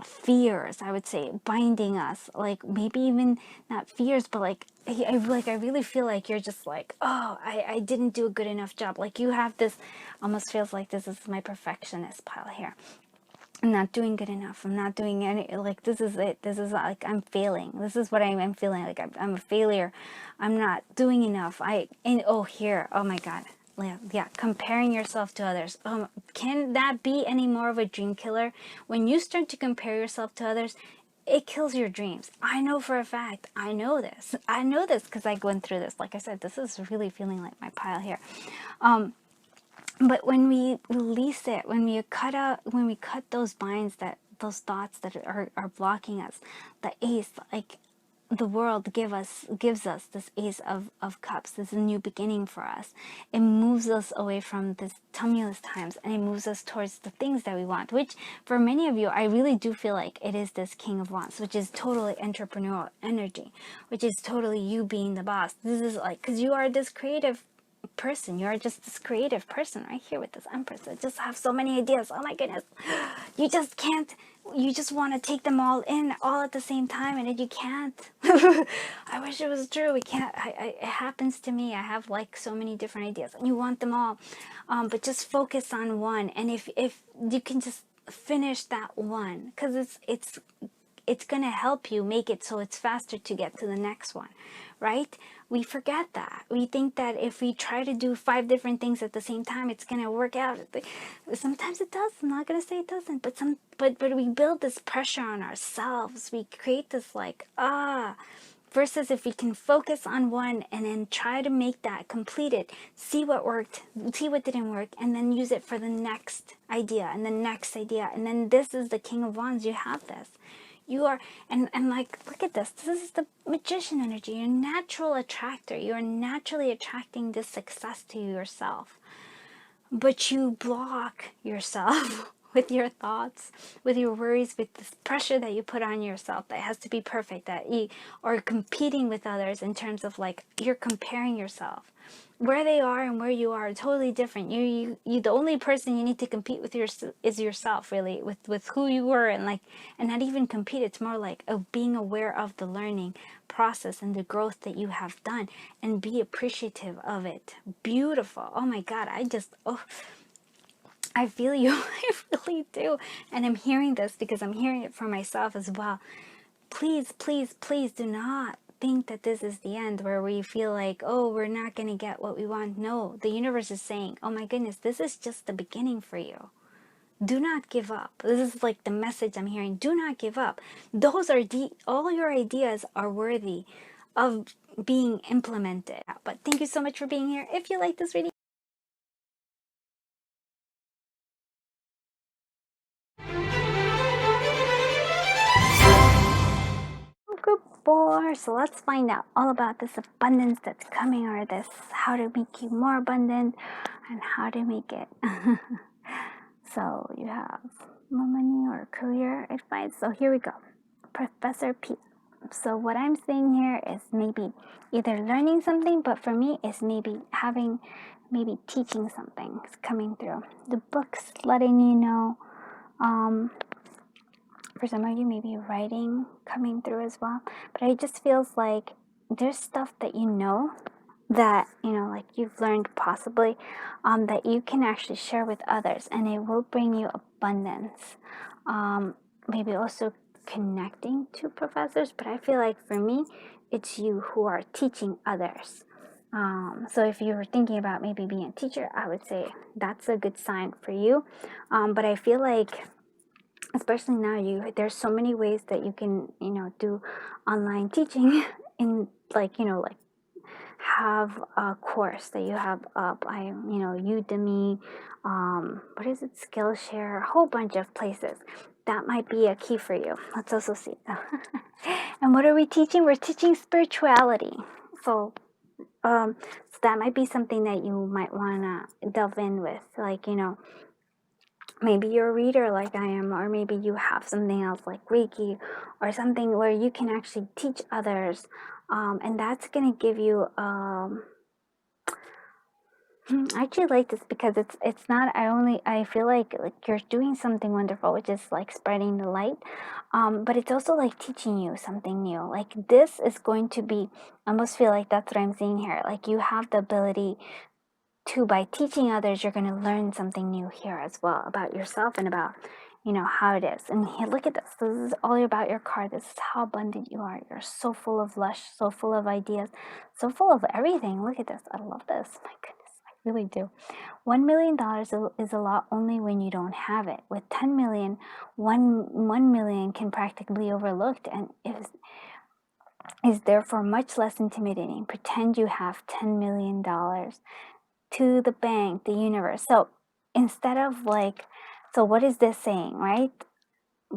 fears, I would say, binding us. Like maybe even not fears, but like I really feel like you're just like, oh, I didn't do a good enough job. Like you have this, almost feels like this is my perfectionist pile here. I'm not doing good enough. I'm not doing any, like, this is it. This is like, I'm failing. This is what I'm feeling. Like, I'm a failure. I'm not doing enough. Here. Oh my God. Yeah. Comparing yourself to others. Can that be any more of a dream killer? When you start to compare yourself to others, it kills your dreams. I know for a fact. I know this because I went through this. Like I said, this is really feeling like my pile here. But when we release it, when we cut those binds, those thoughts that are blocking us, the Ace, like the world gives us this Ace of Cups. This is a new beginning for us. It moves us away from this tumultuous times, and it moves us towards the things that we want, which for many of you, I really do feel like it is this King of Wands, which is totally entrepreneurial energy, which is totally you being the boss. This is like, because you are this creative person. You're just this creative person right here with this Empress that just have so many ideas. Oh my goodness. You just can't, you just want to take them all in all at the same time, and then you can't. I wish it was true. We can't. It happens to me. I have like so many different ideas and you want them all. But just focus on one. And if you can just finish that one, because it's going to help you make it so it's faster to get to the next one, right? We forget that. We think that if we try to do 5 different things at the same time, it's going to work out. Sometimes it does. I'm not going to say it doesn't, but we build this pressure on ourselves. We create this like, versus if we can focus on one and then try to make that, complete it, see what worked, see what didn't work, and then use it for the next idea and the next idea. And then this is the King of Wands. You have this. You are, and like, look at this. This is the magician energy. You're a natural attractor. You're naturally attracting this success to yourself. But you block yourself with your thoughts, with your worries, with this pressure that you put on yourself that has to be perfect, that you are competing with others in terms of like, you're comparing yourself. Where they are and where you are totally different. You the only person you need to compete with is yourself, really, with who you were, and like, and not even compete. It's more like being aware of the learning process and the growth that you have done, and be appreciative of it. Beautiful. Oh my God, I feel you. I really do. And I'm hearing this because I'm hearing it for myself as well. Please, please, please do not think that this is the end, where we feel like, oh, we're not going to get what we want. No, the universe is saying, oh my goodness, this is just the beginning for you. Do not give up. This is like the message I'm hearing. Do not give up. Those are all your ideas are worthy of being implemented. But thank you so much for being here. If you like this reading, Group 4. So let's find out all about this abundance that's coming, or this how to make you more abundant and how to make it. So you have more money or career advice. So here we go. Professor P. So what I'm saying here is maybe either learning something, but for me it's maybe teaching something is coming through. The book's letting you know, for some of you, maybe writing coming through as well. But it just feels like there's stuff that you know, that, like you've learned possibly, that you can actually share with others, and it will bring you abundance. Maybe also connecting to professors, but I feel like for me, it's you who are teaching others. So if you were thinking about maybe being a teacher, I would say that's a good sign for you. But I feel like, especially now, there's so many ways that you can do online teaching in like have a course that you have up. Udemy, what is it, Skillshare, a whole bunch of places. That might be a key for you. Let's also see. And what are we teaching? We're teaching spirituality. So that might be something that you might want to delve in with, like, maybe you're a reader like I am, or maybe you have something else like Reiki or something where you can actually teach others, and that's going to give you I actually like this because it's not, I feel like you're doing something wonderful, which is like spreading the light, but it's also like teaching you something new. Like this is going to be, I almost feel like that's what I'm seeing here. Like you have the ability to, by teaching others, you're going to learn something new here as well about yourself and about, how it is. And here, look at this. This is all about your card. This is how abundant you are. You're so full of lush, so full of ideas, so full of everything. Look at this. I love this. My goodness. I really do. $1 million is a lot only when you don't have it. With 10 million, 1 million can practically be overlooked and is therefore much less intimidating. Pretend you have $10 million to the bank, the universe. So instead of so what is this saying, right?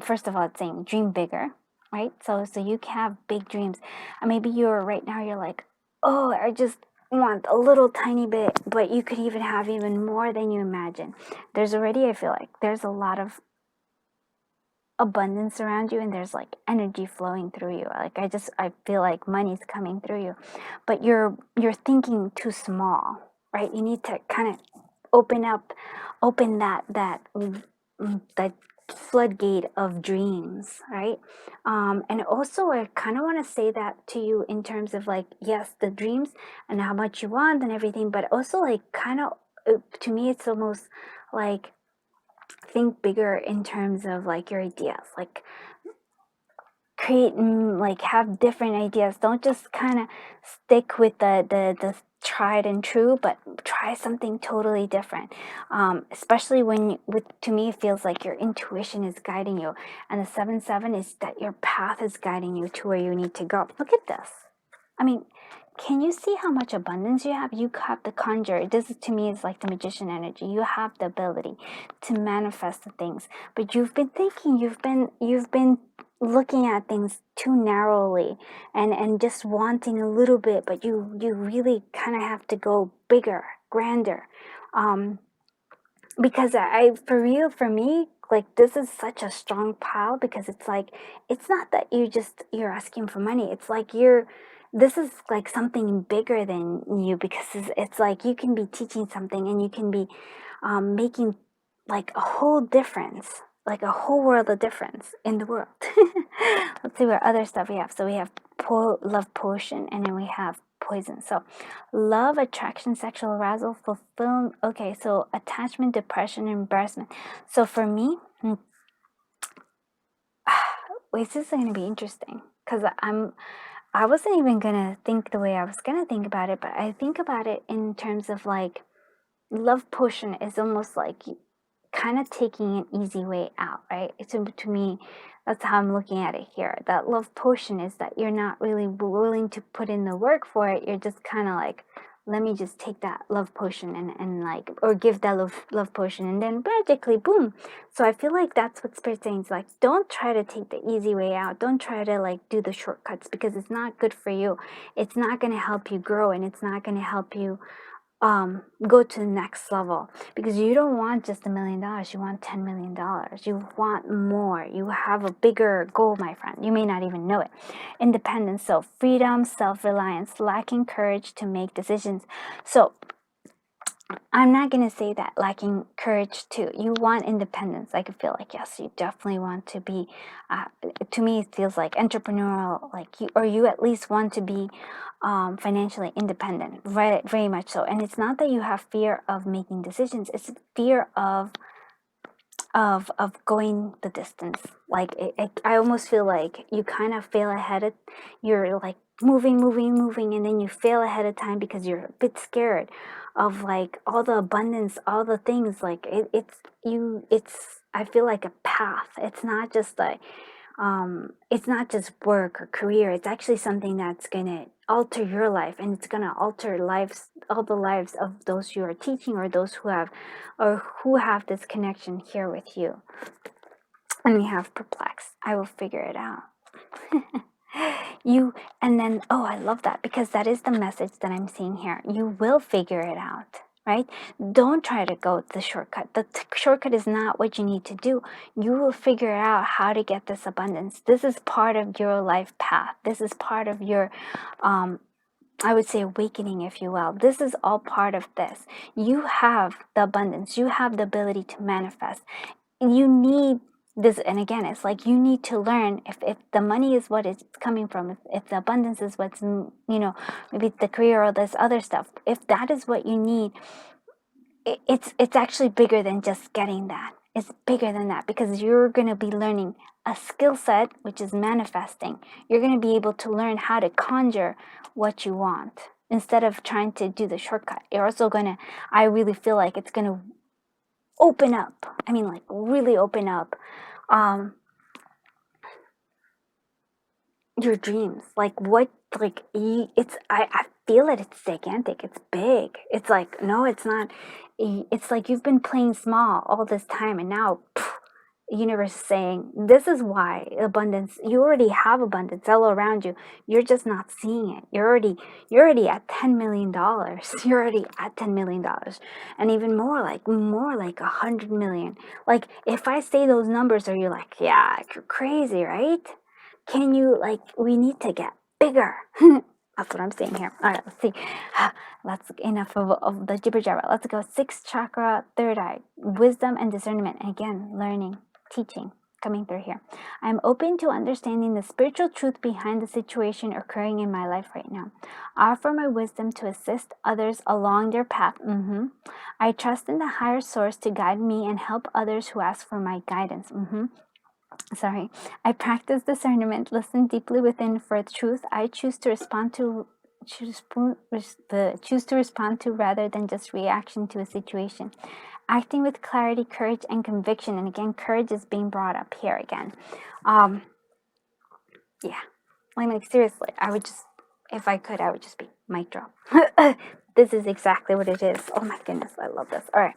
First of all, it's saying dream bigger, right? So you can have big dreams. Maybe you're like, oh, I just want a little tiny bit, but you could even have even more than you imagine. I feel like there's a lot of abundance around you, and there's like energy flowing through you. Like I feel like money's coming through you, but you're thinking too small. right? You need to kind of open that floodgate of dreams, right? And also I kind of want to say that to you in terms of like, yes, the dreams and how much you want and everything, but also like kind of, to me it's almost like, think bigger in terms of like your ideas, like create, like have different ideas. Don't just kind of stick with the tried and true, but try something totally different. Especially when to me it feels like your intuition is guiding you, and the 7-7 is that your path is guiding you to where you need to go. Look at this. I mean, can you see how much abundance you have? You have the conjure. This to me is like the magician energy. You have the ability to manifest the things, but you've been thinking, you've been looking at things too narrowly and just wanting a little bit, but you really kind of have to go bigger, grander. Because I for real, for me, like this is such a strong pile, because it's like, it's not that you're asking for money. It's like this is like something bigger than you, because it's like you can be teaching something, and you can be making like a whole difference, like a whole world of difference in the world. Let's see what other stuff we have. So we have love potion, and then we have poison. So love, attraction, sexual arousal, fulfillment. Okay, so attachment, depression, embarrassment. So for me, wait, this is going to be interesting, because I wasn't even going to think the way I was going to think about it, but I think about it in terms of like, love potion is almost like kind of taking an easy way out, right? To me, that's how I'm looking at it here. That love potion is that you're not really willing to put in the work for it. You're just kind of like, let me just take that love potion and like, or give that love potion, and then magically, boom. So I feel like that's what Spirit's saying. It's like, don't try to take the easy way out. Don't try to like do the shortcuts, because it's not good for you. It's not going to help you grow, and it's not going to help you go to the next level, because you don't want just $1 million. You want $10 million. You want more. You have a bigger goal, my friend. You may not even know it. Independence, so freedom, self-reliance, lacking courage to make decisions. So I'm not going to say that lacking courage too. You want independence. I could feel like, yes, you definitely want to be, to me, it feels like entrepreneurial, like you, or you at least want to be financially independent, right? Very much so. And it's not that you have fear of making decisions. It's fear of going the distance. Like I almost feel like you kind of fail ahead of, you're like moving, and then you fail ahead of time because you're a bit scared of like all the abundance, all the things. Like it's I feel like a path. It's not just like it's not just work or career. It's actually something that's gonna alter your life, and it's gonna alter lives, all the lives of those you are teaching, or those who have this connection here with you. And we have perplexed. I will figure it out. And then, oh, I love that, because that is the message that I'm seeing here. You will figure it out, right? Don't try to go the shortcut. The shortcut is not what you need to do. You will figure out how to get this abundance. This is part of your life path. This is part of your, I would say, awakening, if you will. This is all part of this. You have the abundance. You have the ability to manifest. You need this, and again, it's like you need to learn, if the money is what it's coming from, if the abundance is what's, maybe the career or this other stuff, if that is what you need, it's actually bigger than just getting that. It's bigger than that, because you're going to be learning a skill set, which is manifesting. You're going to be able to learn how to conjure what you want instead of trying to do the shortcut. You're also going to, I really feel like it's going to open up. I mean, like really open up your dreams. Like what, like it's, I feel it. It's gigantic. It's big. It's like, no, it's not. It's like you've been playing small all this time, and now the universe is saying, this is why abundance, you already have abundance all around you. You're just not seeing it. You're already at $10 million. You're already at $10 million, and even more like 100 million. Like if I say those numbers, are you like, yeah, you're crazy, right? Can you, like, we need to get bigger. That's what I'm saying here. All right, let's see. Let's enough of the jibber jabber. Let's go. 6th chakra, 3rd eye, wisdom and discernment. And again, learning, teaching, coming through here. I'm open to understanding the spiritual truth behind the situation occurring in my life right now. I offer my wisdom to assist others along their path. I trust in the higher source to guide me and help others who ask for my guidance. I practice discernment, listen deeply within for truth. I choose to respond to rather than just reaction to a situation. Acting with clarity, courage, and conviction. And again, courage is being brought up here again. Yeah, like seriously, I would just, if I could, I would just be mic drop. This is exactly what it is. Oh my goodness, I love this. All right,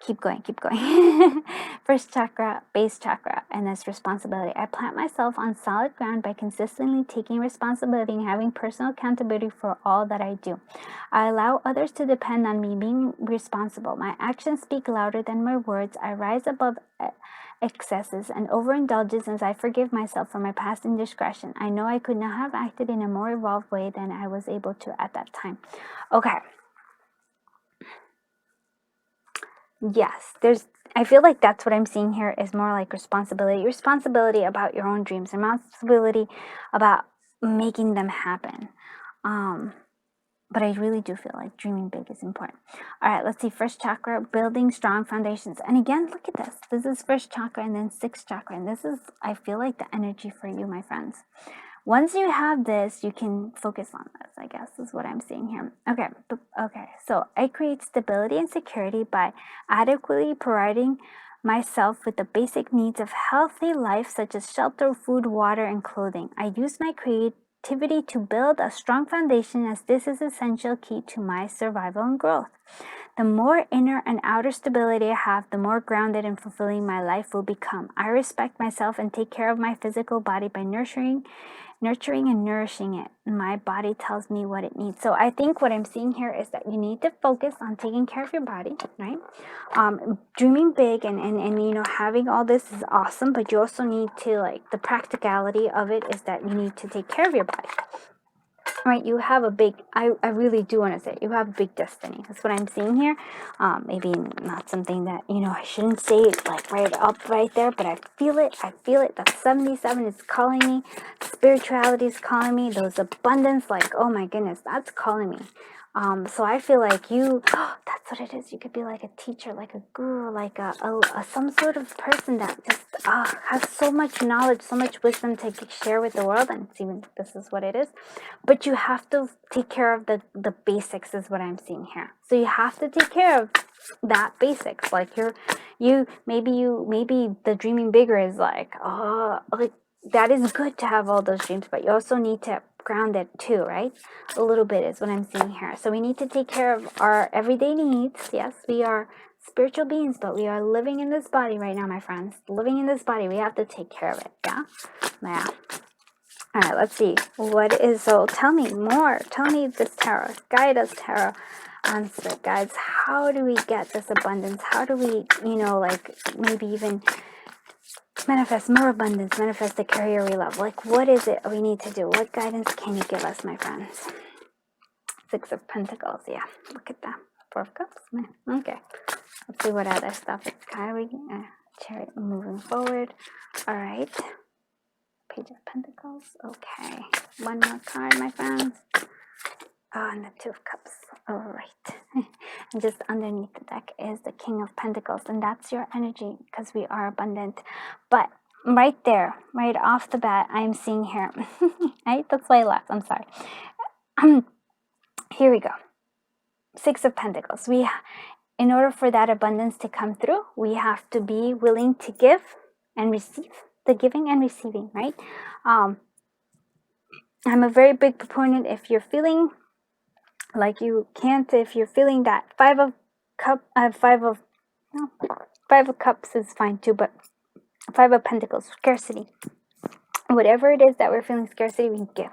keep going. 1st chakra, base chakra, and that's responsibility. I plant myself on solid ground by consistently taking responsibility and having personal accountability for all that I do. I allow others to depend on me being responsible. My actions speak louder than my words. I rise above excesses and overindulgence as I forgive myself for my past indiscretion. I know I could not have acted in a more evolved way than I was able to at that time. Okay. Yes, I feel like that's what I'm seeing here is more like responsibility about your own dreams, responsibility about making them happen. But I really do feel like dreaming big is important. All right, let's see. 1st chakra, building strong foundations. And again, look at this. This is 1st chakra and then 6th chakra. And this is, I feel like, the energy for you, my friends. Once you have this, you can focus on this, I guess, is what I'm seeing here. Okay. So I create stability and security by adequately providing myself with the basic needs of healthy life, such as shelter, food, water, and clothing. I use my creativity to build a strong foundation, as this is essential key to my survival and growth. The more inner and outer stability I have, the more grounded and fulfilling my life will become. I respect myself and take care of my physical body by nurturing and nourishing it. My body tells me what it needs. So I think what I'm seeing here is that you need to focus on taking care of your body, right? Dreaming big and having all this is awesome, but you also need to, like, the practicality of it is that you need to take care of your body. Right, you have a big, I really do want to say, you have a big destiny. That's what I'm seeing here. Maybe not something that, I shouldn't say like right there, but I feel it. That 77 is calling me. Spirituality is calling me. Those abundance, like, oh my goodness, that's calling me. So I feel like that's what it is. You could be like a teacher, like a guru, like some sort of person that just has so much knowledge, so much wisdom to share with the world. And this is what it is. But you have to take care of the basics, is what I'm seeing here. So you have to take care of that basics. Like maybe the dreaming bigger is like that is good to have all those dreams, but you also need to ground it too, right? A little bit is what I'm seeing here. So we need to take care of our everyday needs. Yes, we are spiritual beings, but we are living in this body right now, my friends. Living in this body, we have to take care of it. Yeah. All right, let's see. Tell me more. Tell me this tarot. Guide us, tarot. Answer, guides. How do we get this abundance? How do we, maybe even manifest more abundance, manifest the career we love? Like, what is it we need to do? What guidance can you give us, my friends? 6 of Pentacles. Yeah, look at that. 4 of Cups. Okay. Let's see what other stuff is carrying. Chariot moving forward. All right. Page of Pentacles. Okay. One more card, my friends. Oh, and the 2 of Cups. All right. And just underneath the deck is the King of Pentacles. And that's your energy, because we are abundant. But right there, right off the bat, I'm seeing here. Right? That's why I laughed. I'm sorry. Here we go. 6 of Pentacles. In order for that abundance to come through, we have to be willing to give and receive. The giving and receiving, right? I'm a very big proponent. If you're feeling like you can't, if you're feeling that 5 of Cups is fine too, but 5 of Pentacles, scarcity. Whatever it is that we're feeling scarcity, we give,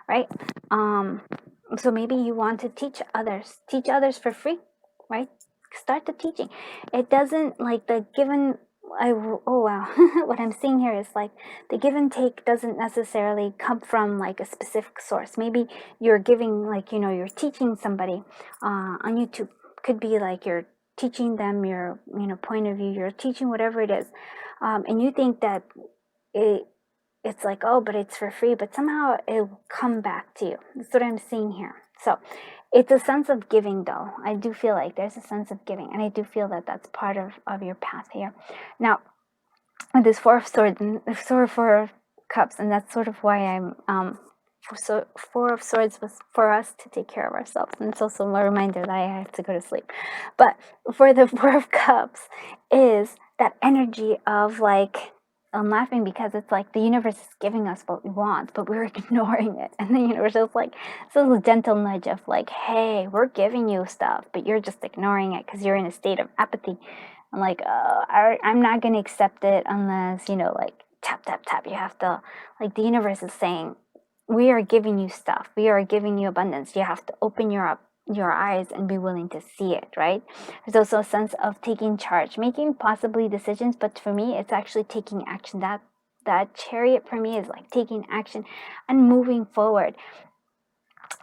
right? So maybe you want to teach others for free, right? Start the teaching. It doesn't, like, the given oh wow, what I'm seeing here is like the give and take doesn't necessarily come from like a specific source. Maybe you're giving, like, you're teaching somebody on YouTube. Could be like you're teaching them your, point of view. You're teaching whatever it is, and you think that it's like, oh, but it's for free, but somehow it will come back to you. That's what I'm seeing here. So it's a sense of giving, though. I do feel like there's a sense of giving, and I do feel that that's part of your path here. Now, with this Four of Swords and Four of Cups, and that's sort of why I'm so Four of Swords was for us to take care of ourselves, and it's also a reminder that I have to go to sleep. But for the Four of Cups is that energy of like, I'm laughing because it's like the universe is giving us what we want, but we're ignoring it. And the universe is like, it's a little gentle nudge of like, hey, we're giving you stuff, but you're just ignoring it because you're in a state of apathy. I'm like, I'm not going to accept it unless, like, tap, tap, tap. You have to, like, the universe is saying, we are giving you stuff. We are giving you abundance. You have to open your eyes and be willing to see it, right? There's also a sense of taking charge, making possibly decisions, but for me, it's actually taking action. That Chariot for me is like taking action and moving forward.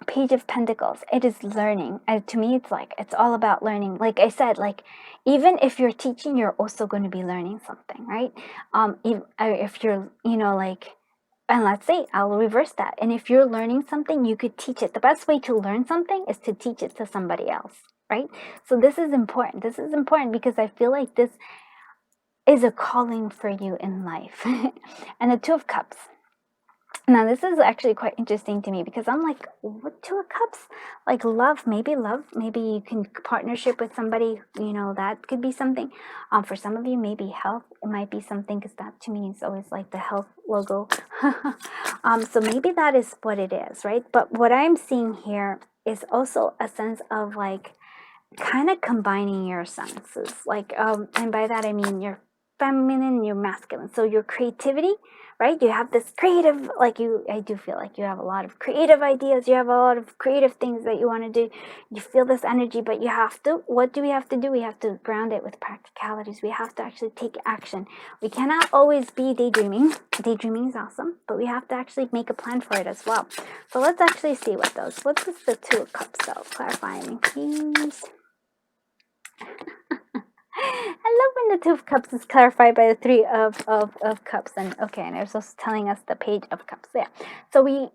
Page of Pentacles, it is learning. And to me, it's like, it's all about learning. Like I said, like, even if you're teaching, you're also going to be learning something, right? If you're, like, and let's say I'll reverse that. And if you're learning something, you could teach it. The best way to learn something is to teach it to somebody else, right? So this is important. This is important because I feel like this is a calling for you in life. And the Two of Cups. Now, this is actually quite interesting to me because I'm like, what, Two of Cups? Like love, maybe you can partnership with somebody, that could be something. For some of you, maybe health, it might be something, because that to me is always like the health logo. So maybe that is what it is, right? But what I'm seeing here is also a sense of like kind of combining your senses. Like, and by that I mean your feminine, your masculine. So your creativity, right? You have this creative, like I do feel like you have a lot of creative ideas. You have a lot of creative things that you want to do. You feel this energy, but you have to, what do we have to do? We have to ground it with practicalities. We have to actually take action. We cannot always be daydreaming. Daydreaming is awesome, but we have to actually make a plan for it as well. So let's actually see what is the Two of Cups, though? Clarify me, please. I love when the Two of Cups is clarified by the Three of Cups. And okay, and it's also telling us the Page of Cups. Yeah. So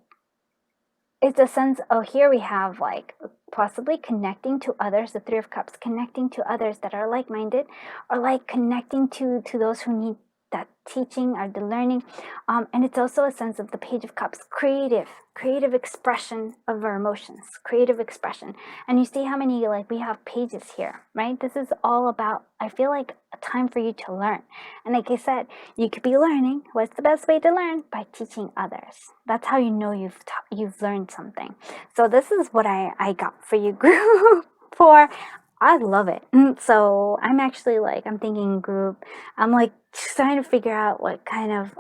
it's a sense of, here we have like possibly connecting to others, the Three of Cups, connecting to others that are like-minded, or like connecting to those who need that teaching or the learning. And it's also a sense of the Page of Cups, creative expression of our emotions, creative expression. And you see how many, like, we have pages here, right? This is all about, I feel like, a time for you to learn. And like I said, you could be learning. What's the best way to learn? By teaching others. That's how you know you've learned something. So this is what I got for you, group 4. I love it. So I'm actually like, I'm thinking group. I'm like trying to figure out what kind of,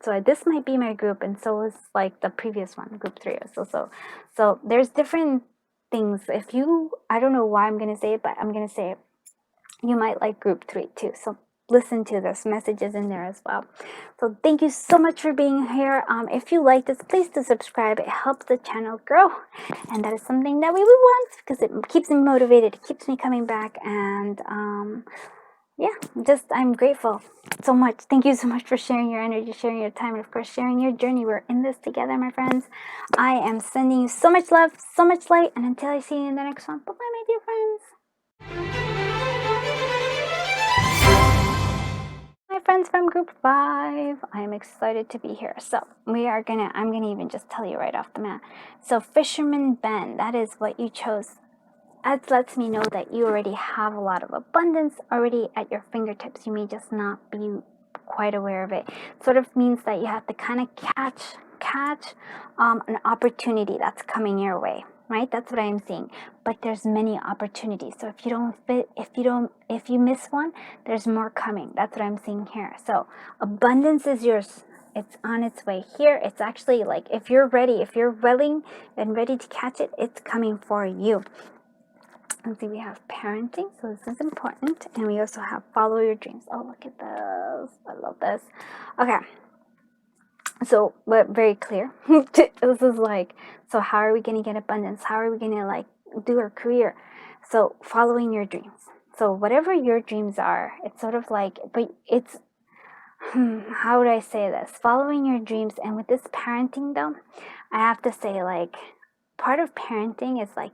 so this might be my group, and so is like the previous one, group 3. So there's different things. If you, I don't know why I'm going to say it, but I'm going to say it. You might like group 3 too. So listen to this, messages in there as well. So thank you so much for being here. If you like this, please do subscribe. It helps the channel grow, and that is something that we would want because it keeps me motivated, it keeps me coming back, and yeah, I'm grateful so much. Thank you so much for sharing your energy, sharing your time, and of course sharing your journey. We're in this together, my friends. I am sending you so much love, so much light, and until I see you in the next one, bye bye, my dear friends. My friends from group 5, I am excited to be here. So I'm gonna even just tell you right off the mat. So Fisherman Ben, that is what you chose. That lets me know that you already have a lot of abundance already at your fingertips. You may just not be quite aware of it. Sort of means that you have to kind of catch an opportunity that's coming your way. Right? That's what I'm seeing. But there's many opportunities. So if you miss one, there's more coming. That's what I'm seeing here. So abundance is yours. It's on its way here. It's actually like, if you're ready, if you're willing and ready to catch it, it's coming for you. Let's see, we have parenting, so this is important. And we also have follow your dreams. Oh, look at this. I love this. Okay. So, but very clear. This is like, so how are we going to get abundance? How are we going to like do our career? So, following your dreams. So, whatever your dreams are, it's sort of like, but it's, how would I say this? Following your dreams. And with this parenting, though, I have to say, like, part of parenting is like,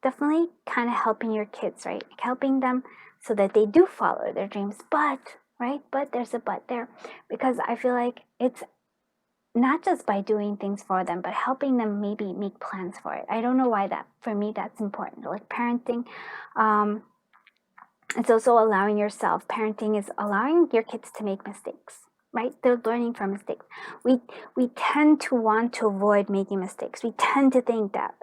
definitely kind of helping your kids, right? Like helping them so that they do follow their dreams. But, right? But there's a but there, because I feel like it's not just by doing things for them, but helping them maybe make plans for it. I don't know why that, for me, that's important. Like parenting, it's also allowing yourself. Parenting is allowing your kids to make mistakes, right? They're learning from mistakes. We tend to want to avoid making mistakes. We tend to think that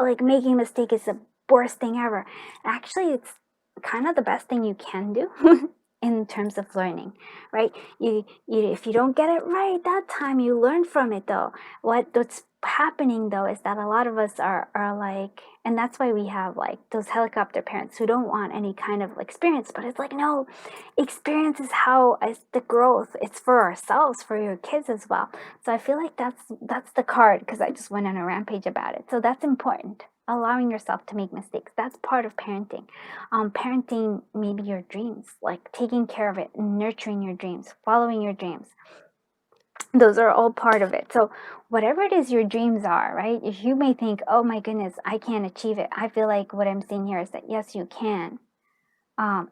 like making a mistake is the worst thing ever. Actually, it's kind of the best thing you can do in terms of learning, right? You if you don't get it right that time, you learn from it though. What's happening though is that a lot of us are like, and that's why we have like those helicopter parents who don't want any kind of experience, but it's like, no, experience is how is the growth. It's for ourselves, for your kids as well. So I feel like that's the card, because I just went on a rampage about it. So that's important. Allowing yourself to make mistakes, that's part of parenting. Parenting maybe your dreams, like taking care of it, nurturing your dreams, following your dreams, those are all part of it. So whatever it is your dreams are, right? If you may think, oh my goodness, I can't achieve it, I feel like what I'm saying here is that yes, you can.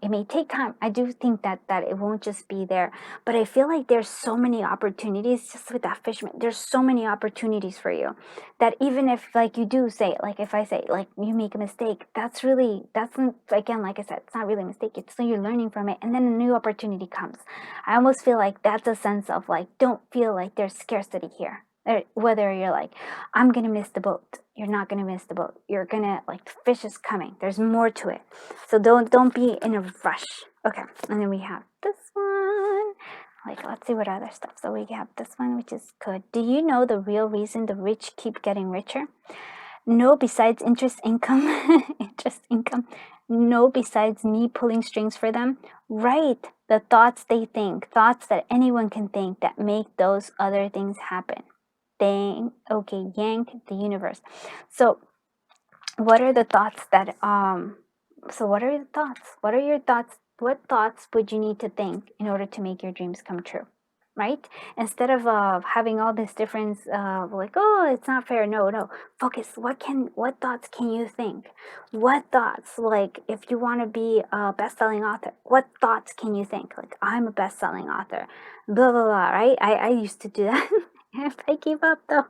It may take time. I do think that it won't just be there, but I feel like there's so many opportunities just with that fishman. There's so many opportunities for you that even if like you do say, like if I say like you make a mistake, that's again, like I said, it's not really a mistake. It's so you're learning from it, and then a new opportunity comes. I almost feel like that's a sense of like, don't feel like there's scarcity here. Whether you're like, I'm gonna miss the boat, you're not gonna miss the boat. You're gonna like, the fish is coming. There's more to it. So don't be in a rush. Okay, and then we have this one. Like, let's see what other stuff. So we have this one, which is good. Do you know the real reason the rich keep getting richer? No, besides interest income. Interest income. No, besides me pulling strings for them. Right. The thoughts they think, thoughts that anyone can think that make those other things happen. Dang. Okay, yank the universe. So what are the thoughts that so what are your thoughts? What are your thoughts? What thoughts would you need to think in order to make your dreams come true? Right? Instead of having all this difference like, oh, it's not fair. No. Focus. What thoughts can you think? What thoughts, like if you want to be a best-selling author, what thoughts can you think? Like, I'm a best-selling author. Blah blah blah, right? I used to do that. If I give up though,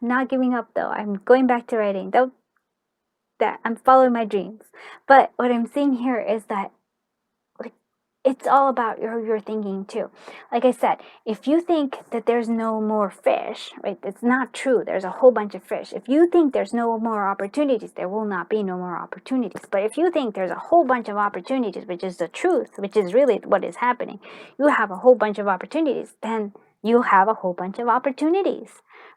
not giving up though. I'm going back to writing. Though that I'm following my dreams. But what I'm saying here is that like it's all about your thinking too. Like I said, if you think that there's no more fish, right? It's not true. There's a whole bunch of fish. If you think there's no more opportunities, there will not be no more opportunities. But if you think there's a whole bunch of opportunities, which is the truth, which is really what is happening, you have a whole bunch of opportunities, then you have a whole bunch of opportunities,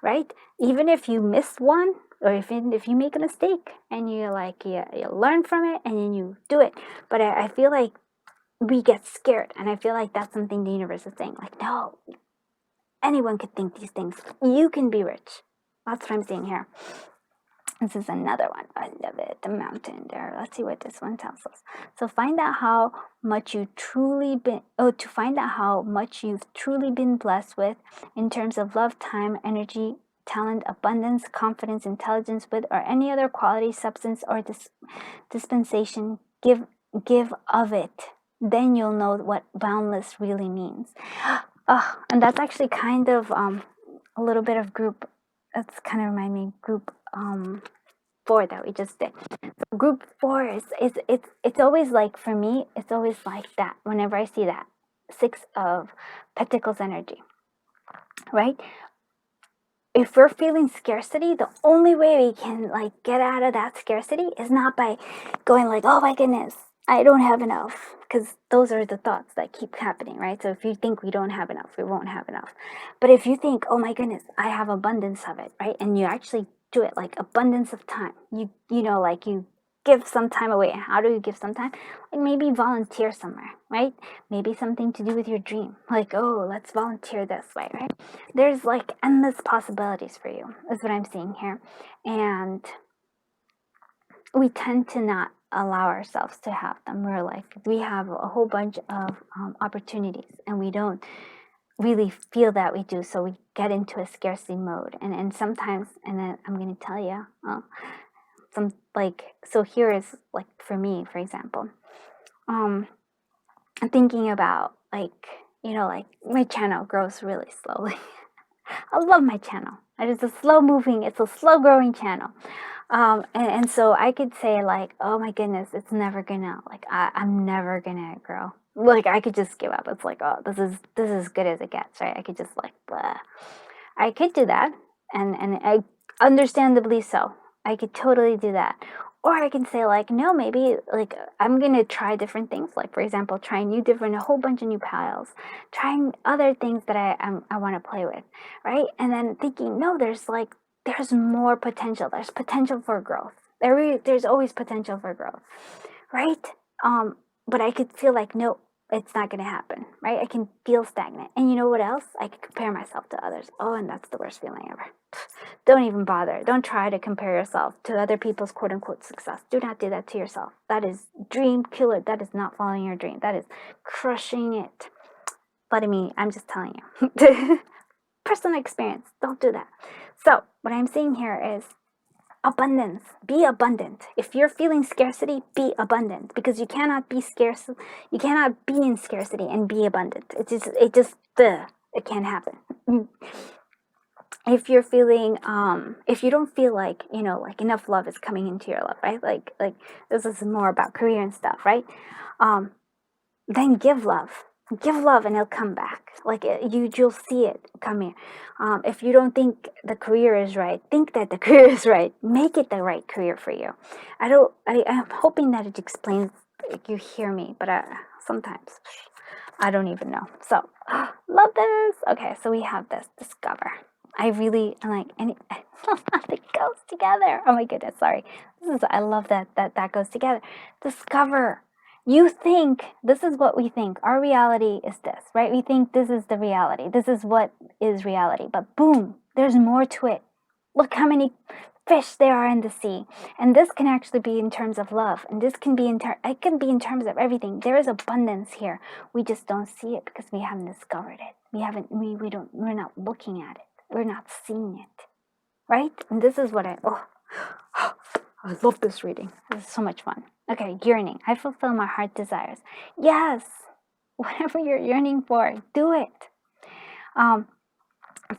right? Even if you miss one, or if you make a mistake and you learn from it and then you do it. But I feel like we get scared, and I feel like that's something the universe is saying, like, no, anyone could think these things. You can be rich. That's what I'm saying here. This is another one. I love it. The mountain there. Let's see what this one tells us. So find out how much you've truly been blessed with in terms of love, time, energy, talent, abundance, confidence, intelligence, with or any other quality, substance, or dispensation. Give of it. Then you'll know what boundless really means. And that's actually kind of a little bit of group. That's kind of remind me group 4 that we just did. So group 4 is it's always like, for me, it's always like that whenever I see that 6 of Pentacles energy, right? If we're feeling scarcity, the only way we can like get out of that scarcity is not by going like, oh my goodness, I don't have enough, because those are the thoughts that keep happening, right? So if you think we don't have enough, we won't have enough. But if you think, oh my goodness, I have abundance of it, right? And you actually do it, like abundance of time. You know, like you give some time away. And how do you give some time? Like maybe volunteer somewhere, right? Maybe something to do with your dream. Like, oh, let's volunteer this way, right? There's like endless possibilities for you, is what I'm seeing here. And we tend to not allow ourselves to have them. We're like, we have a whole bunch of opportunities and we don't really feel that we do. So we get into a scarcity mode. And sometimes, and then I'm going to tell you, so here is like for me, for example, I'm thinking about like, you know, like my channel grows really slowly. I love my channel. It is a slow moving, it's a slow growing channel. And so I could say like, oh my goodness, it's never gonna, like, I'm never gonna grow. Like I could just give up. It's like, oh, this is as good as it gets, right? I could just like, blah. I could do that. And I, understandably so. I could totally do that. Or I can say like, no, maybe like I'm going to try different things. Like for example, trying a whole bunch of new piles, trying other things that I want to play with. Right. And then thinking, no, there's more potential. There's potential for growth. There's always potential for growth. Right. But I could feel like, no, it's not going to happen. Right. I can feel stagnant. And you know what else? I could compare myself to others. Oh, and that's the worst feeling ever. Don't even bother. Don't try to compare yourself to other people's quote unquote success. Do not do that to yourself. That is dream killer. That is not following your dream. That is crushing it. But I mean, I'm just telling you. Personal experience. Don't do that. So what I'm saying here is abundance. Be abundant. If you're feeling scarcity, be abundant, because you cannot be scarce. You cannot be in scarcity and be abundant. It can't happen. If you're feeling if you don't feel like, you know, like enough love is coming into your life, right? Like this is more about career and stuff, right? Then give love and it'll come back. Like you'll see it come here. If you don't think the career is right, think that the career is right. Make it the right career for you. I'm hoping that it explains, like, you hear me, but sometimes I don't even know. So love this. Okay, so we have this discover. I really like, and it goes together. Oh my goodness, sorry. I love that goes together. Discover. You think, this is what we think. Our reality is this, right? We think this is the reality. This is what is reality. But boom, there's more to it. Look how many fish there are in the sea. And this can actually be in terms of love. And this can be it can be in terms of everything. There is abundance here. We just don't see it because we haven't discovered it. We're not looking at it. We're not seeing it, right? And this is what I love this reading. This is so much fun. Okay, yearning. I fulfill my heart desires. Yes, whatever you're yearning for, do it.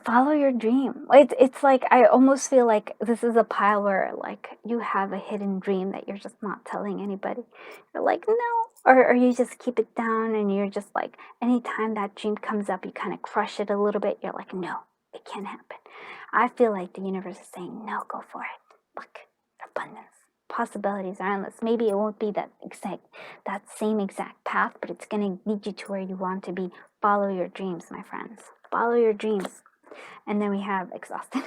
Follow your dream. It's like, I almost feel like this is a pile where like you have a hidden dream that you're just not telling anybody. You're like, no. Or you just keep it down and you're just like, anytime that dream comes up, you kind of crush it a little bit. You're like, no. It can't happen. I feel like the universe is saying, no, go for it. Look, abundance. Possibilities are endless. Maybe it won't be that same exact path, but it's going to lead you to where you want to be. Follow your dreams, my friends. Follow your dreams. And then we have exhausted.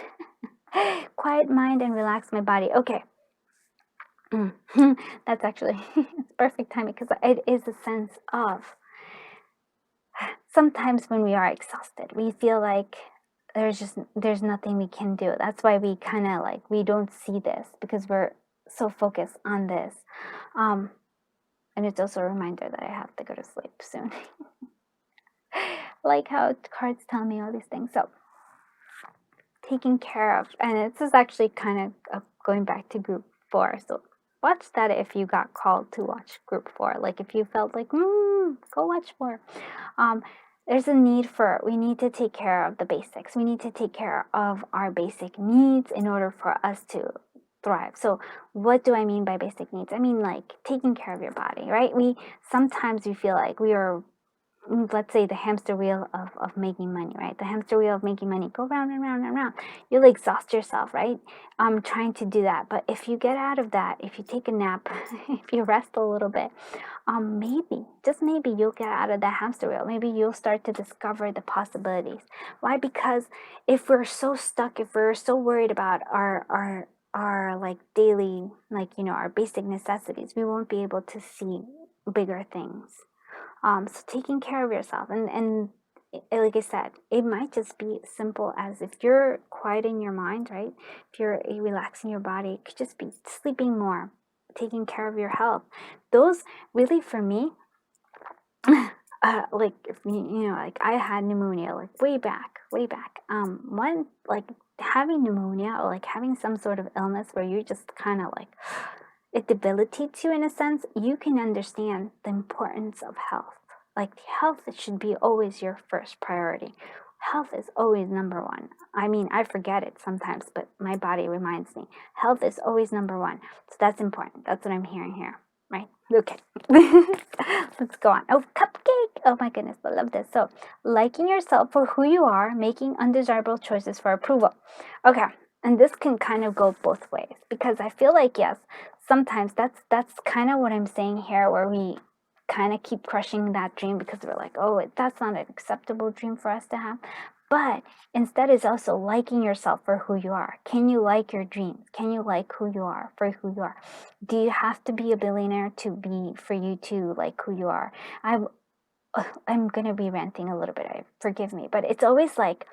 Quiet mind and relax my body. Okay. That's actually it's perfect timing, because it is a sense of, sometimes when we are exhausted, we feel like there's nothing we can do. That's why we kind of like, we don't see this, because we're so focused on this. And it's also a reminder that I have to go to sleep soon. Like how cards tell me all these things. So taking care of, and this is actually kind of going back to group 4. So watch that if you got called to watch group 4. Like if you felt like, go watch 4. There's a need we need to take care of the basics. We need to take care of our basic needs in order for us to thrive. So what do I mean by basic needs? I mean like taking care of your body, right? Sometimes we feel like we are let's say the hamster wheel of making money, right? The hamster wheel of making money, go round and round and round. You'll exhaust yourself, right? Trying to do that. But if you get out of that, if you take a nap, if you rest a little bit, maybe, just maybe, you'll get out of that hamster wheel. Maybe you'll start to discover the possibilities. Why? Because if we're so stuck, if we're so worried about our like daily, like, you know, our basic necessities, we won't be able to see bigger things. So taking care of yourself, and like I said, it might just be simple as if you're quieting your mind, right? If you're relaxing your body, it could just be sleeping more, taking care of your health. Those really, for me, like, if you know, like, I had pneumonia, like, way back. One, like, having pneumonia, or like having some sort of illness where you just kind of like, it debilitates you in a sense, you can understand the importance of health. Like, health should be always your first priority. Health is always number one. I mean, I forget it sometimes, but my body reminds me. Health is always number one. So that's important. That's what I'm hearing here, right? Okay. Let's go on. Oh, cupcake. Oh my goodness, I love this. So, liking yourself for who you are, making undesirable choices for approval. Okay. And this can kind of go both ways, because I feel like, yes, sometimes that's kind of what I'm saying here, where we kind of keep crushing that dream because we're like, oh, that's not an acceptable dream for us to have. But instead is also liking yourself for who you are. Can you like your dreams? Can you like who you are for who you are? Do you have to be a billionaire for you to like who you are? I'm gonna be ranting a little bit, forgive me, but it's always like,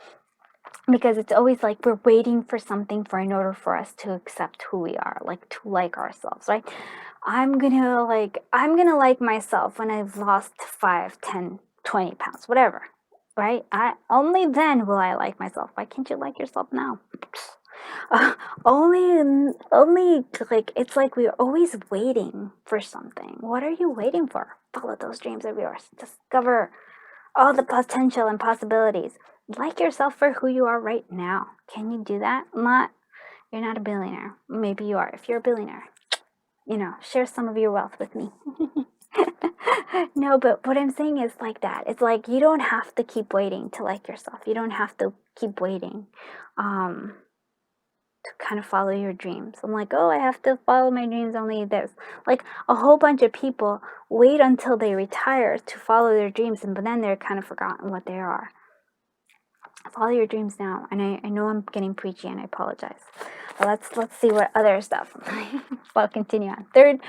because it's always like we're waiting for something in order for us to accept who we are, like to like ourselves, right? I'm gonna like myself when I've lost 5, 10, 20 pounds, whatever, right? I only then will I like myself. Why can't you like yourself now? Only like, it's like we're always waiting for something. What are you waiting for? Follow those dreams of yours. Discover all the potential and possibilities. Like yourself for who you are right now. Can you do that? You're not a billionaire. Maybe you are. If you're a billionaire, you know, share some of your wealth with me. No, but what I'm saying is like that. It's like you don't have to keep waiting to like yourself. You don't have to keep waiting to kind of follow your dreams. I'm like, oh, I have to follow my dreams, only this. Like, a whole bunch of people wait until they retire to follow their dreams, but then they're kind of forgotten what they are. Follow your dreams now. And I know I'm getting preachy, and I apologize. But let's see what other stuff. I'll continue on. Third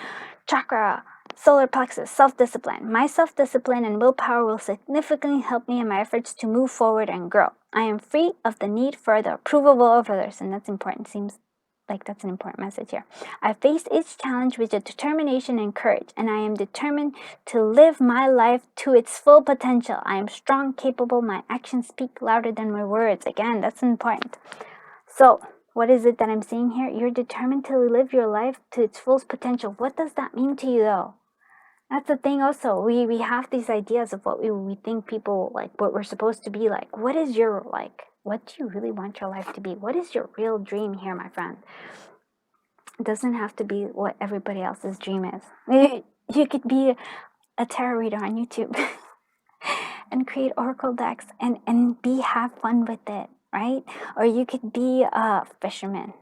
chakra, solar plexus, self-discipline. My self-discipline and willpower will significantly help me in my efforts to move forward and grow. I am free of the need for the approval of others, and that's important. Seems like that's an important message here. I face each challenge with determination and courage, and I am determined to live my life to its full potential. I am strong, capable. My actions speak louder than my words. Again, that's important. So, what is it that I'm seeing here? You're determined to live your life to its full potential. What does that mean to you, though? That's the thing also. We have these ideas of what we think people like, what we're supposed to be like. What is your, like, what do you really want your life to be? What is your real dream here, my friend? It doesn't have to be what everybody else's dream is. You could be a tarot reader on YouTube and create oracle decks and have fun with it, right? Or you could be a fisherman.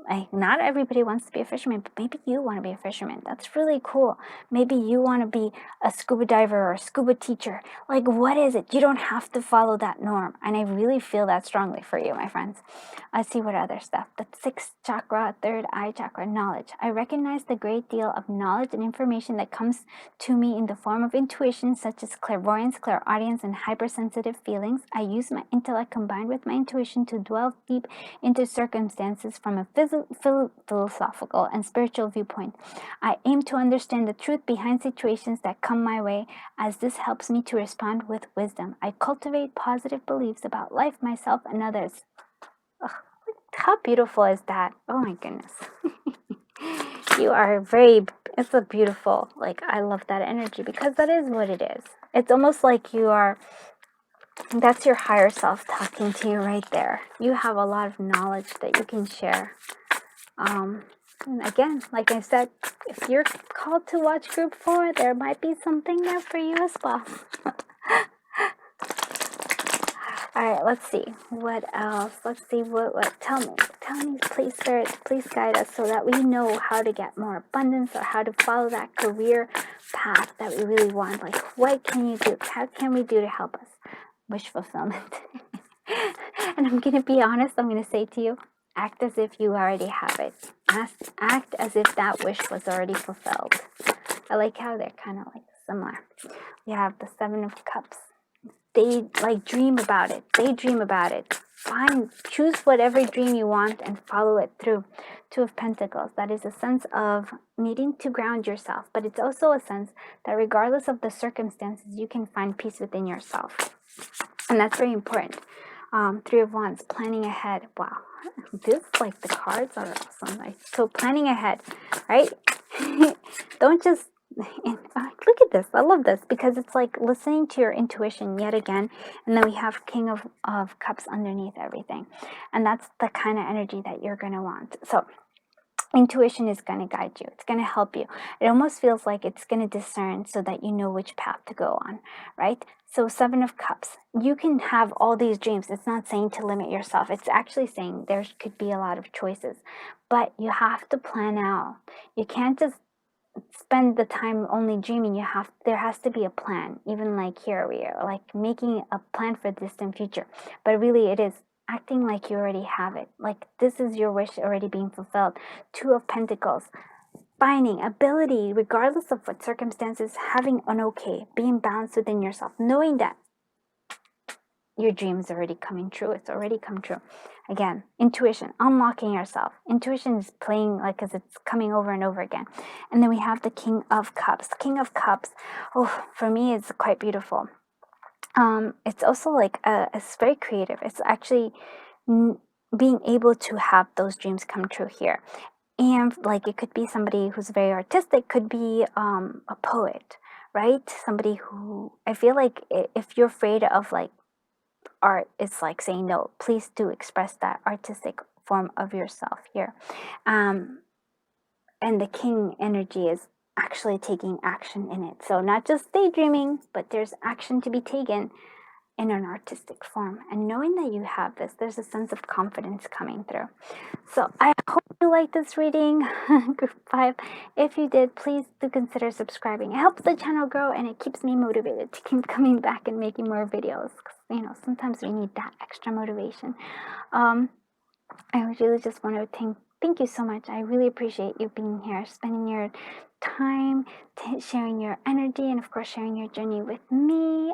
Like, not everybody wants to be a fisherman, but maybe you want to be a fisherman. That's really cool. Maybe you want to be a scuba diver or a scuba teacher. Like, what is it? You don't have to follow that norm. And I really feel that strongly for you, my friends. Let's see what other stuff. The sixth chakra, third eye chakra, knowledge. I recognize the great deal of knowledge and information that comes to me in the form of intuition, such as clairvoyance, clairaudience, and hypersensitive feelings. I use my intellect combined with my intuition to delve deep into circumstances from a philosophical and spiritual viewpoint. I aim to understand the truth behind situations that come my way, as this helps me to respond with wisdom. I cultivate positive beliefs about life, myself, and others. Ugh, how beautiful is that? Oh my goodness. You are it's a beautiful, like, I love that energy, because that is what it is. It's almost like that's your higher self talking to you right there. You have a lot of knowledge that you can share. And again, like I said, if you're called to watch group 4, there might be something there for you as well. Alright, let's see. What else? Let's see what tell me, please, Spirit, please guide us so that we know how to get more abundance or how to follow that career path that we really want. Like, what can you do? How can we do to help us? Wish fulfillment. And I'm gonna be honest, I'm gonna say to you, act as if you already have it. Act as if that wish was already fulfilled. I like how they're kind of like similar. We have the Seven of Cups. They like dream about it. Daydream about it. Choose whatever dream you want and follow it through. Two of Pentacles. That is a sense of needing to ground yourself, but it's also a sense that regardless of the circumstances, you can find peace within yourself. And that's very important. Three of Wands, planning ahead. Wow, this like the cards are awesome. Right? So planning ahead, right? Don't just look at this. I love this because it's like listening to your intuition yet again. And then we have King of Cups underneath everything, and that's the kind of energy that you're gonna want. So intuition is going to guide you. It's going to help you. It almost feels like it's going to discern so that you know which path to go on, right? So Seven of Cups, you can have all these dreams. It's not saying to limit yourself. It's actually saying there could be a lot of choices, but you have to plan out. You can't just spend the time only dreaming. There has to be a plan. Even like here we are like making a plan for the distant future, but really it is acting like you already have it. Like this is your wish already being fulfilled. Two of Pentacles, finding ability, regardless of what circumstances, having an okay, being balanced within yourself, knowing that your dream's already coming true. It's already come true. Again, intuition, unlocking yourself. Intuition is playing like as it's coming over and over again. And then we have the King of Cups. King of Cups, oh, for me, it's quite beautiful. It's also like it's very creative. It's actually being able to have those dreams come true here. And like it could be somebody who's very artistic, could be a poet, right? Somebody who, I feel like if you're afraid of like art, it's like saying no, please do express that artistic form of yourself here. And the King energy is actually taking action in it. So not just daydreaming, but there's action to be taken in an artistic form. And knowing that you have this, there's a sense of confidence coming through. So I hope you like this reading, Group 5. If you did, please do consider subscribing. It helps the channel grow and it keeps me motivated to keep coming back and making more videos. You know, sometimes we need that extra motivation. I really just want to thank you so much. I really appreciate you being here, spending your time, sharing your energy, and of course sharing your journey with me.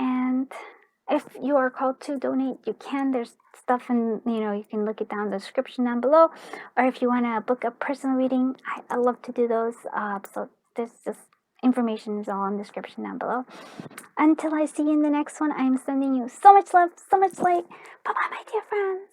And if you are called to donate, you can. There's stuff in, you can look it down in the description down below. Or if you want to book a personal reading, I love to do those. So this just information is all in the description down below. Until I see you in the next one, I'm sending you so much love, so much light. Bye-bye, my dear friends.